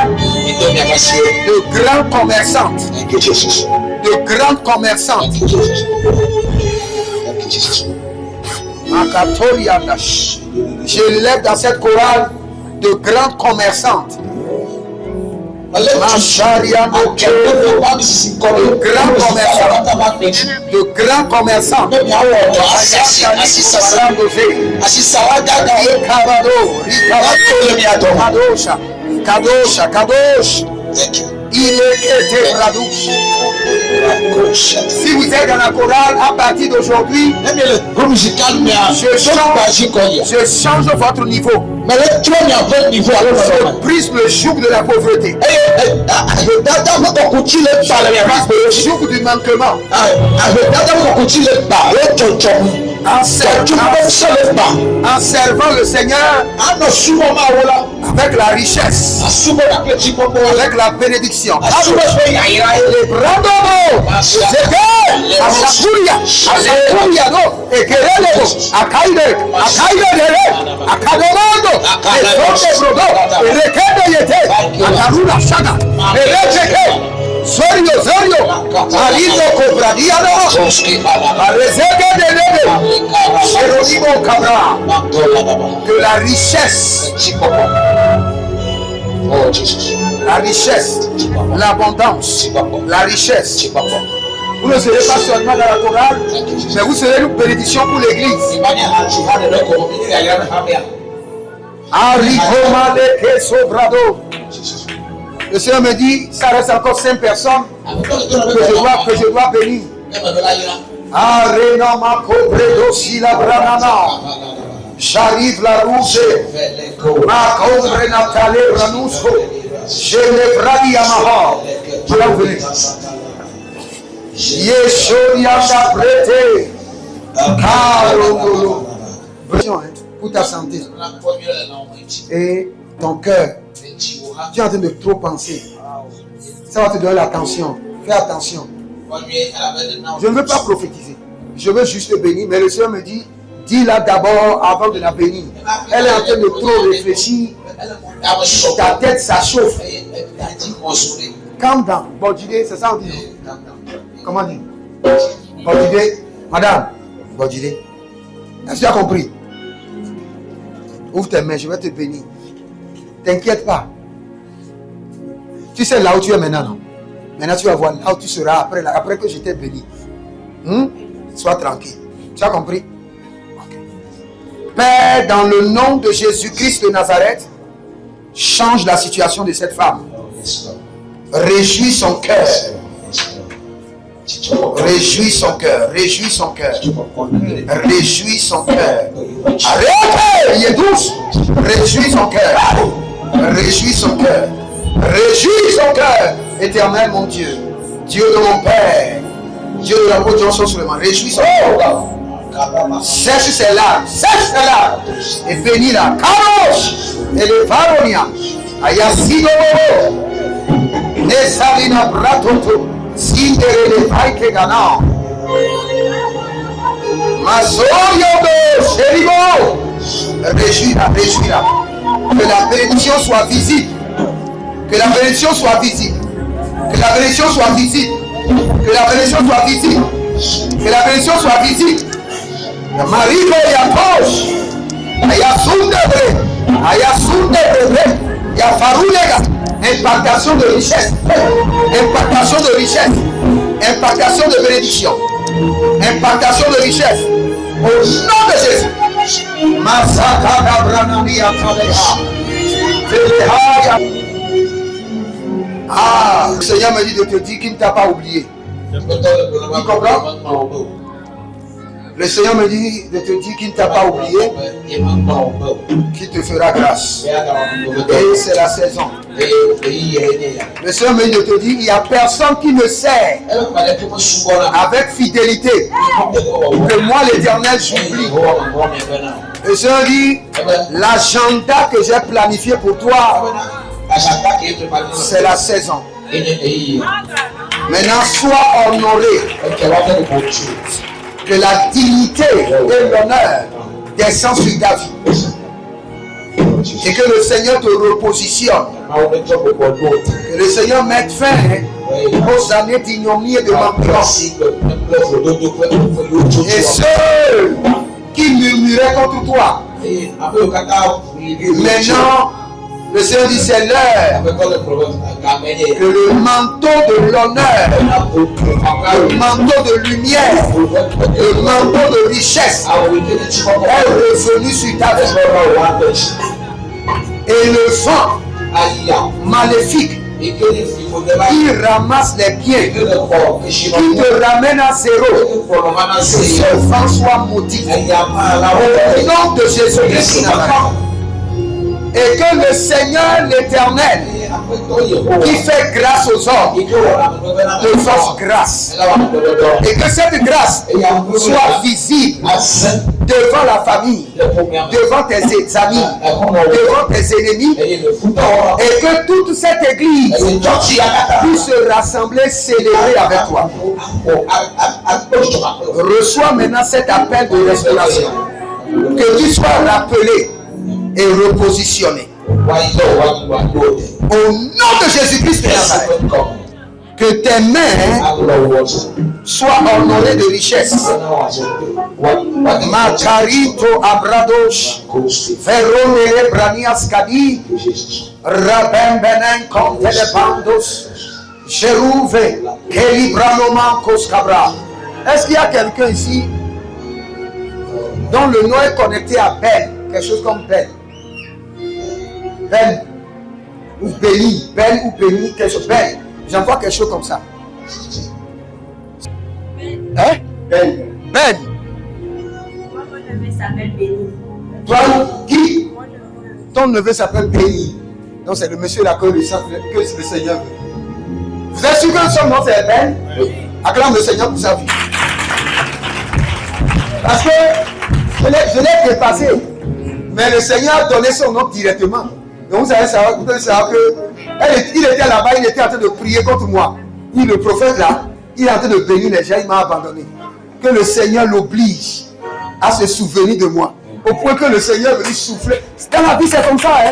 de grandes commerçantes. De grandes commerçantes. Je lève dans cette Coran de grandes commerçantes. De grands commerçants. Kadosh. Il est Radouche. Si vous êtes dans la chorale à partir d'aujourd'hui, je change votre niveau. Je brise le joug de la pauvreté. Le joug du manquement. En servant le Seigneur avec la richesse, avec la bénédiction. Zorio, Alido Cobradiano, Arezega de Neve, Jeronimo Cabra, que la richesse, l'abondance, la richesse, vous ne serez pas seulement dans la chorale, mais vous serez une bénédiction pour l'église. Le Seigneur me dit, ça reste encore 5 personnes que je dois bénir. J'arrive la rouge. Ma combre natale ranusco. Je le bradi amaha. Je l'ai ouvert. Yeshorianda prêté. Carolo. Pour ta santé. Et ton cœur. Tu es en train de trop penser. Ça va te donner l'attention. Fais attention. Je ne veux pas prophétiser. Je veux juste bénir. Mais le Seigneur me dit, dis-la d'abord avant de la bénir. Elle est en train de trop réfléchir. Ta tête, ça chauffe. Calm down. Bodjide, c'est ça on dit. Comment dire? Bodjide. Madame. Bodjide. Est-ce que tu as compris? Ouvre tes mains, je vais te bénir. T'inquiète pas. Tu sais là où tu es maintenant, non? Maintenant tu vas voir là où tu seras après que je t'ai béni. Sois tranquille. Tu as compris? Okay. Père, dans le nom de Jésus-Christ de Nazareth, change la situation de cette femme. Réjouis son cœur. Réjouis son cœur. Réjouis son cœur. Réjouis son cœur. Arrêtez, il est douce. Réjouis son cœur. Réjouis son cœur. Réjouis son cœur. Éternel mon Dieu. Dieu de mon Père. Dieu de la protection sur le monde. Réjouis son cœur. Sèche ses larmes. Sèche ses larmes. Et bénis-la. Karosh. Et le Varonia. Ayasido. Nesalina Bratoto. Sindere le Vaike Gana. Mazoyodo. Chérigo. Réjouis-la. Réjouis-la. Que la bénédiction soit visible. Que la bénédiction soit visible. Que la bénédiction soit visible. Que la bénédiction soit visible. Que la bénédiction soit visible. Marico Yakosh. Ayasundebre. Ayasundebre. Yafarulega. Impactation de richesse. Impactation de richesse. Impactation de bénédiction. Impactation de richesse. Au nom de Jésus. Masaka Branani Ataleha. Ah, le Seigneur me dit de te dire qu'il ne t'a pas oublié. Tu comprends? Le Seigneur me dit de te dire qu'il ne t'a pas oublié, qu'il te fera grâce. Et c'est la saison. Le Seigneur me dit de te dire, il n'y a personne qui me sert avec fidélité. Que moi l'Éternel j'oublie. Le Seigneur dit, l'agenda que j'ai planifié pour toi, c'est la saison. Maintenant, sois honoré que la dignité et l'honneur descendent sur ta vie. Et que le Seigneur te repositionne. Que le Seigneur mette fin aux années d'ignominie et de manquance. Et ceux qui murmuraient contre toi, maintenant, le Seigneur dit c'est l'heure que le manteau de l'honneur, le manteau de lumière, le manteau de richesse est revenu sur ta vie. Et le vent maléfique qui ramasse les biens, qui te ramène à zéro, que ce vent soit maudit. Au nom de Jésus-Christ. Et que le Seigneur l'Éternel, qui fait grâce aux hommes, te fasse grâce. Et que cette grâce soit visible devant la famille, devant tes amis, devant tes ennemis. Et que toute cette église puisse se rassembler, célébrer avec toi. Reçois maintenant cet appel de restauration. Que tu sois rappelé et repositionné. Au nom de Jésus-Christ de Nazareth, que tes mains soient honorées de richesse. Macarito Abradosh, Verone Branias Kadi, Rabem Benen Comte de Bandos, Jérouvé, Kelibranoma Koskabra. Est-ce qu'il y a quelqu'un ici dont le nom est connecté à Ben? Quelque chose comme Ben. Ben ou Béni. Ben ou Béni, quelque chose. Ben. J'envoie quelque chose comme ça. Hein? Ben. Ben. Moi, mon neveu s'appelle Béni. Toi, qui? Ton neveu s'appelle Béni. Donc c'est le monsieur là que le Seigneur veut. Vous êtes sûr que son nom c'est Ben? Oui. Acclame le Seigneur pour sa vie. Parce que je l'ai dépassé. Mais le Seigneur a donné son nom directement. Donc vous allez savoir que il était là-bas, il était en train de prier contre moi. Le prophète là, il est en train de bénir les gens, il m'a abandonné. Que le Seigneur l'oblige à se souvenir de moi. Au point que le Seigneur veut lui souffler. Dans la vie c'est comme ça.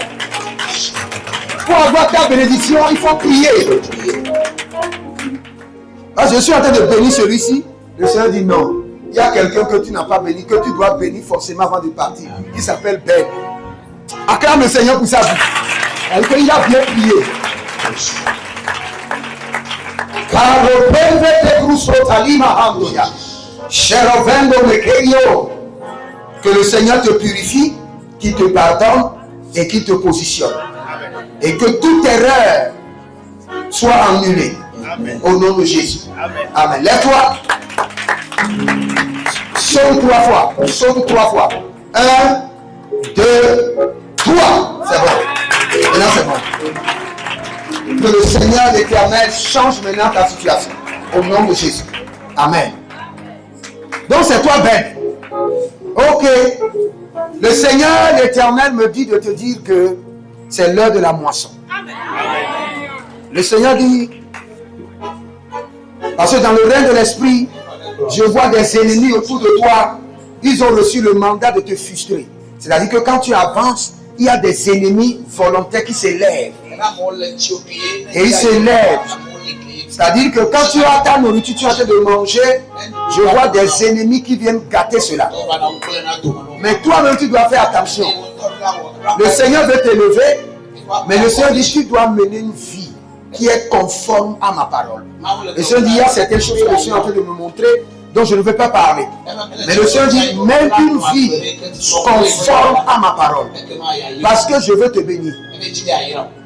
Pour avoir ta bénédiction, il faut prier. Alors, je suis en train de bénir celui-ci. Le Seigneur dit non. Il y a quelqu'un que tu n'as pas béni, que tu dois bénir forcément avant de partir, qui s'appelle Ben. Acclame le Seigneur pour sa vie. Il a bien prié. Que le Seigneur te purifie, qu'il te pardonne et qu'il te positionne. Et que toute erreur soit annulée. Au nom de Jésus. Amen. Lève-toi. Saute 3 fois. Saute 3 fois. 1, 2, 3. C'est bon. Maintenant c'est bon. Que le Seigneur l'Éternel change maintenant ta situation. Au nom de Jésus. Amen. Donc c'est toi, Ben. Ok. Le Seigneur l'Éternel me dit de te dire que c'est l'heure de la moisson. Le Seigneur dit, parce que dans le règne de l'esprit, je vois des ennemis autour de toi. Ils ont reçu le mandat de te frustrer. C'est-à-dire que quand tu avances, il y a des ennemis volontaires qui s'élèvent. Et ils s'élèvent. C'est-à-dire que quand tu as ta nourriture, tu es en train de manger, je vois des ennemis qui viennent gâter cela. Mais toi-même, tu dois faire attention. Le Seigneur veut t'élever, mais le Seigneur dit, tu dois mener une vie qui est conforme à ma parole. Le Seigneur dit, il y a certaines choses que le Seigneur est en train de me montrer, dont je ne veux pas parler. Mais le Seigneur dit, mène une vie conforme à ma parole. Parce que je veux te bénir.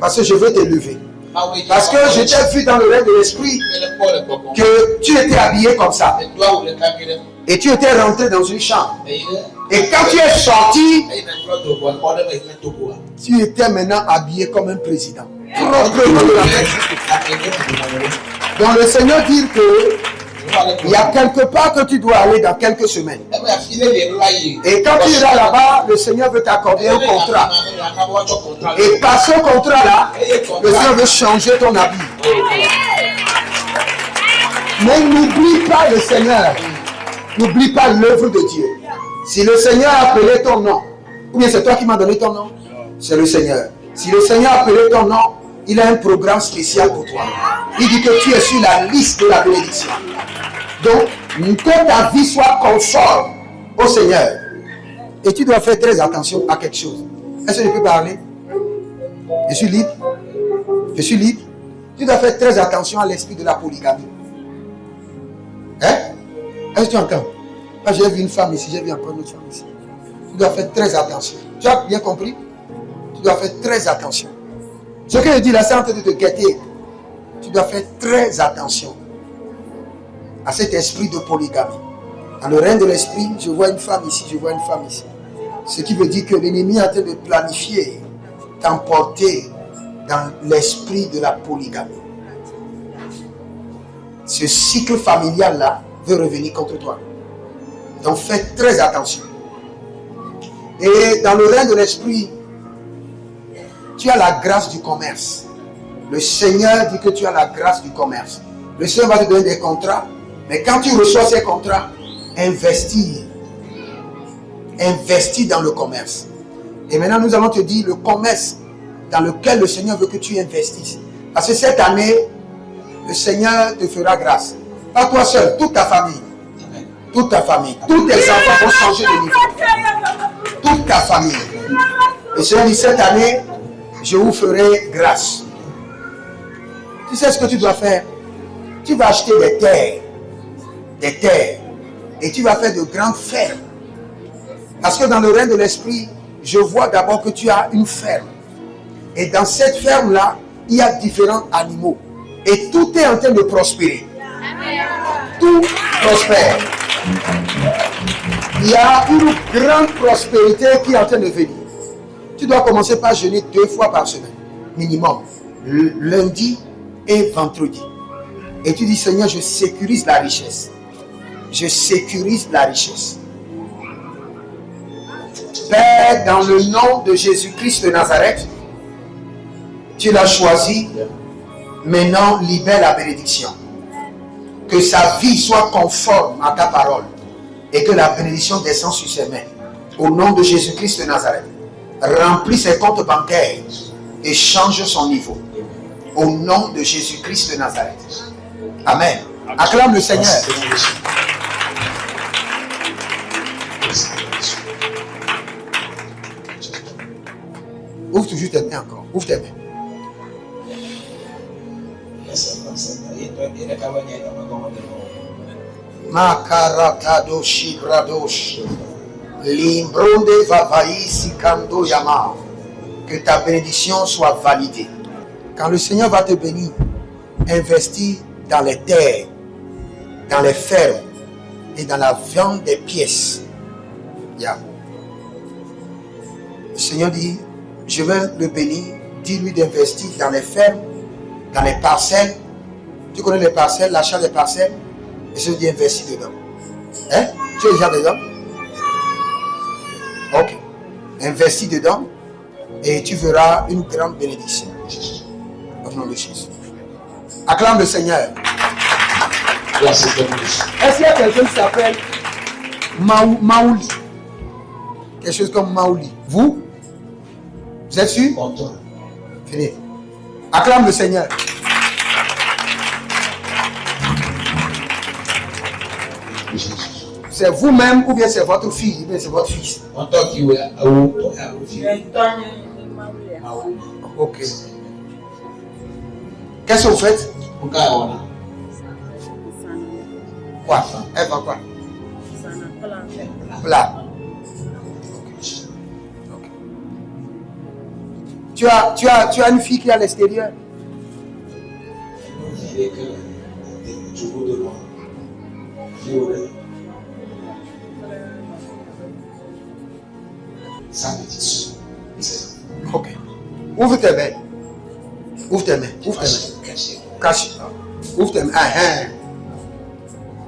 Parce que je veux t'élever. Parce que je t'ai vu dans le règne de l'esprit que tu étais habillé comme ça. Et tu étais rentré dans une chambre. Et quand tu es sorti, tu étais maintenant habillé comme un président. Proprement de la tête. Donc le Seigneur dit que il y a quelque part que tu dois aller dans quelques semaines. Et quand tu iras là-bas, le Seigneur veut t'accorder un contrat. Et par ce contrat-là, le Seigneur veut changer ton habit. Mais n'oublie pas le Seigneur. N'oublie pas l'œuvre de Dieu. Si le Seigneur a appelé ton nom, ou bien c'est toi qui m'as donné ton nom, c'est le Seigneur. Si le Seigneur a appelé ton nom, il a un programme spécial pour toi. Il dit que tu es sur la liste de la bénédiction. Donc, que ta vie soit conforme au Seigneur. Et tu dois faire très attention à quelque chose. Est-ce que je peux parler? Je suis libre. Je suis libre. Tu dois faire très attention à l'esprit de la polygamie. Hein? Est-ce que tu entends? J'ai vu une femme ici, j'ai vu encore une autre femme ici. Tu dois faire très attention. Tu as bien compris? Tu dois faire très attention. Ce que je dis là, c'est en train de te guetter. Tu dois faire très attention à cet esprit de polygamie. Dans le règne de l'esprit, je vois une femme ici, je vois une femme ici. Ce qui veut dire que l'ennemi est en train de planifier, t'emporter dans l'esprit de la polygamie. Ce cycle familial-là veut revenir contre toi. Donc fais très attention. Et dans le règne de l'esprit, tu as la grâce du commerce. Le Seigneur dit que tu as la grâce du commerce. Le Seigneur va te donner des contrats. Mais quand tu reçois ces contrats, investis. Investis dans le commerce. Et maintenant, nous allons te dire le commerce dans lequel le Seigneur veut que tu investisses. Parce que cette année, le Seigneur te fera grâce. Pas toi seul, toute ta famille. Toute ta famille. Tous tes enfants vont changer de niveau. Toute ta famille. Le Seigneur dit cette année, je vous ferai grâce. Tu sais ce que tu dois faire? Tu vas acheter des terres. Des terres. Et tu vas faire de grandes fermes. Parce que dans le règne de l'esprit, je vois d'abord que tu as une ferme. Et dans cette ferme-là, il y a différents animaux. Et tout est en train de prospérer. Tout prospère. Il y a une grande prospérité qui est en train de venir. Tu dois commencer par jeûner 2 fois par semaine, minimum. Lundi et vendredi. Et tu dis, Seigneur, je sécurise la richesse. Je sécurise la richesse. Père, dans le nom de Jésus-Christ de Nazareth, tu l'as choisi. Maintenant, libère la bénédiction. Que sa vie soit conforme à ta parole. Et que la bénédiction descende sur ses mains. Au nom de Jésus-Christ de Nazareth. Remplis ses comptes bancaires. Et change son niveau. Au nom de Jésus-Christ de Nazareth. Amen. Acclame le Seigneur. Ouvre toujours tes mains encore. Ouvre tes mains. Makaratadoshi bradosh. Limbronde vavaïsi kando yama. Que ta bénédiction soit validée. Quand le Seigneur va te bénir, investis dans les terres, dans les fermes et dans la viande des pièces. Yeah. Le Seigneur dit, je vais le bénir. Dis-lui d'investir dans les fermes, dans les parcelles. Tu connais les parcelles, l'achat des parcelles. Et je dis investir dedans. Hein? Tu es déjà dedans? Ok. Investis dedans et tu verras une grande bénédiction. Au nom de Jésus. Acclame le Seigneur. Est-ce qu'il y a quelqu'un qui s'appelle Maouli? Quelque chose comme Maouli. Vous êtes sûr? Fini. Acclame le Seigneur. C'est vous-même ou bien c'est votre fille ou bien c'est votre fils? Ok. Qu'est-ce que vous faites? Quoi? Elle va quoi? Plat. Okay. Tu as une fille qui est à l'extérieur? Ok. Ouvre tes mains. Ouvre tes mains. Ouvre tes mains. Cache. Ouvre tes mains.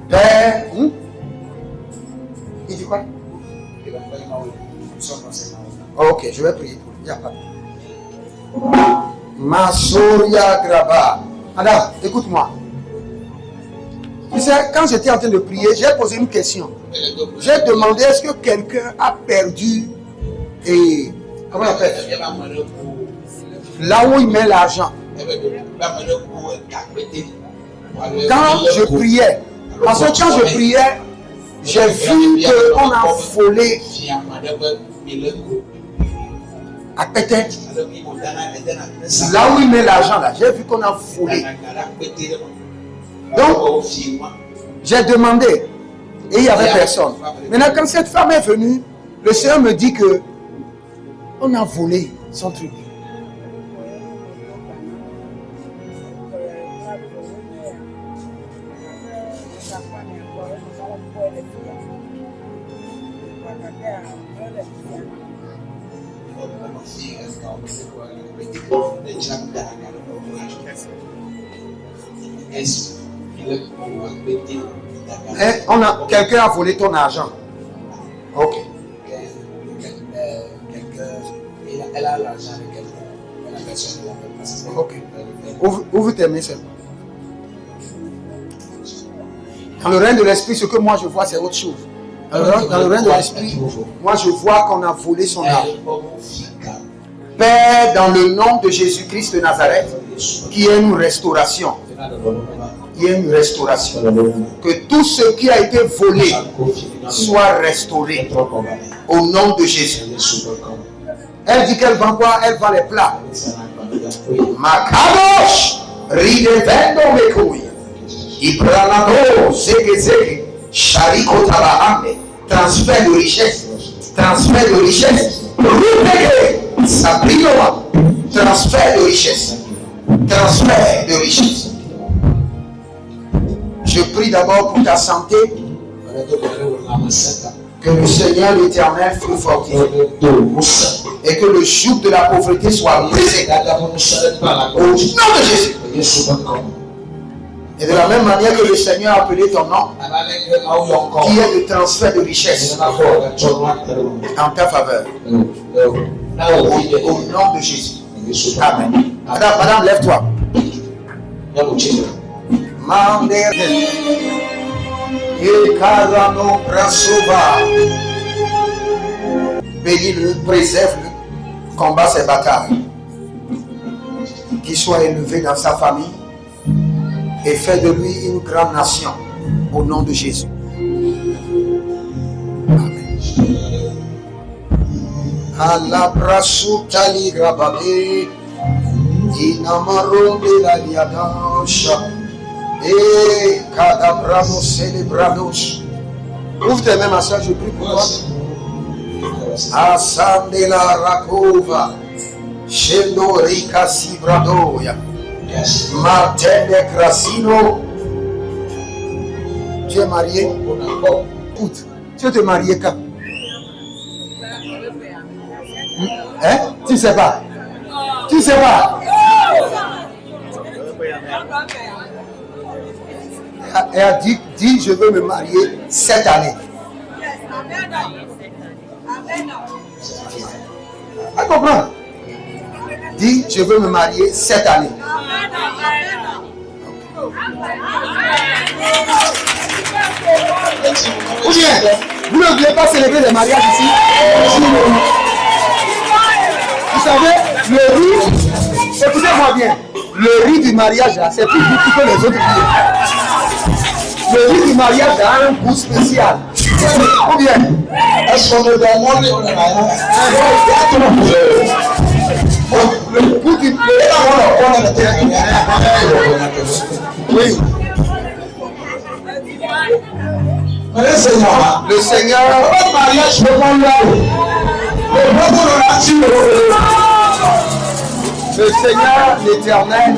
Père. Il dit quoi? Ok, je vais prier pour lui. Il n'y a pas de... Masoria Graba. Madame, écoute-moi. Tu sais, quand j'étais en train de prier, j'ai posé une question. J'ai demandé est-ce que quelqu'un a perdu et comment on appelle là où il met l'argent. Quand je priais, parce que quand je priais, j'ai vu qu'on a volé à peut-être là où il met l'argent là, j'ai vu qu'on a volé. Donc, j'ai demandé et il n'y avait personne. Maintenant, quand cette femme est venue, le Seigneur me dit que on a volé son truc. Quelqu'un a volé ton argent. Ok. Elle a l'argent avec elle. Ok. Ouvre tes mains seulement. Dans le règne de l'esprit, ce que moi je vois, c'est autre chose. Dans le règne de l'esprit, moi je vois qu'on a volé son argent. Père, dans le nom de Jésus-Christ de Nazareth, qui est une restauration. Il y a une restauration. Que tout ce qui a été volé soit restauré. Au nom de Jésus. Elle dit qu'elle vend quoi? Elle vend les plats. Makadosh, ridevendo mekouy. Ibranado, zeke, charikotabahame. Transfert de richesse. Transfert de richesse. Rupeke, sabrinoa. Transfert de richesse. Transfert de richesse. Je prie d'abord pour ta santé. Que le Seigneur l'Éternel te fortifie. Et que le joug de la pauvreté soit brisé. Au nom de Jésus. Et de la même manière que le Seigneur a appelé ton nom, qui est le transfert de richesse en ta faveur. Au nom de Jésus. Amen. Madame, lève-toi. Bénis-le, préserve-le, combat ses batailles. Qu'il soit élevé dans sa famille et fait de lui une grande nation au nom de Jésus. Amen. Alabrasutali grababe, inamarombe la liadasha. Et Cadabrano Celebrados. Ouvre tes mains, ma soeur, je prie pour toi. Asandela Rakova. Shendo Rika Sibradoya. Martene Crasino. Tu es marié? Écoute, tu veux te marier quand? Hein? Tu ne sais pas? Tu ne sais pas? Elle a dit, je veux me marier cette année. Elle comprend? Dis, je veux me marier cette année. Ou bien, vous ne voulez pas célébrer les mariages ici? Vous savez, le riz, écoutez-moi bien, le riz du mariage là, c'est plus goût que les autres riz. Le riz du mariage a un goût spécial. Ou bien, est-ce qu'on est dans le monde? Le goût du oui. Le Seigneur, le Seigneur, l'Éternel,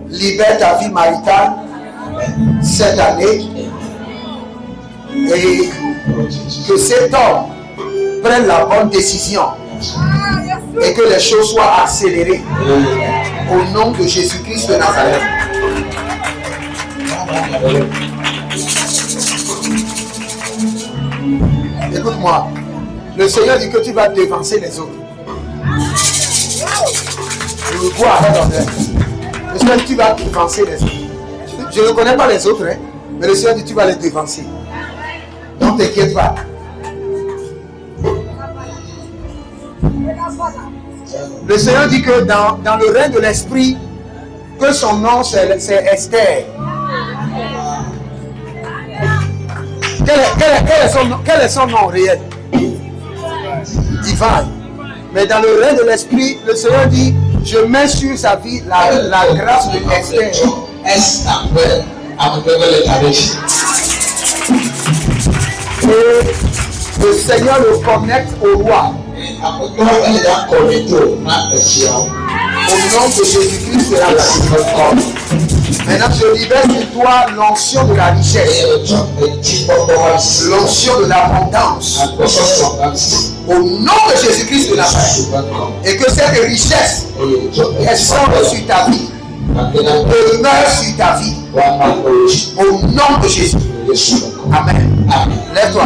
libère ta vie maritale cette année et que cet homme prenne la bonne décision et que les choses soient accélérées au nom de Jésus-Christ de Nazareth. Écoute-moi, le Seigneur dit que tu vas devancer les autres. Je le vois avec l'honneur. Le Seigneur dit que tu vas devancer les autres. Je ne connais pas les autres, hein, mais le Seigneur dit que tu vas les devancer. Donc t'inquiète pas. Le Seigneur dit que dans le règne de l'esprit, que son nom c'est Esther. Quel est son nom réel? Divin. Mais dans le règne de l'esprit, le Seigneur dit, je mets sur sa vie la grâce de Esther. Et le Seigneur le connecte au roi. Au nom de Jésus-Christ de la Nazareth. Maintenant, je libère sur toi l'onction de la richesse, l'onction de l'abondance. Au nom de Jésus-Christ de la Nazareth. Et que cette richesse descende sur ta vie, demeure sur ta vie. Au nom de Jésus. Amen. Lève-toi.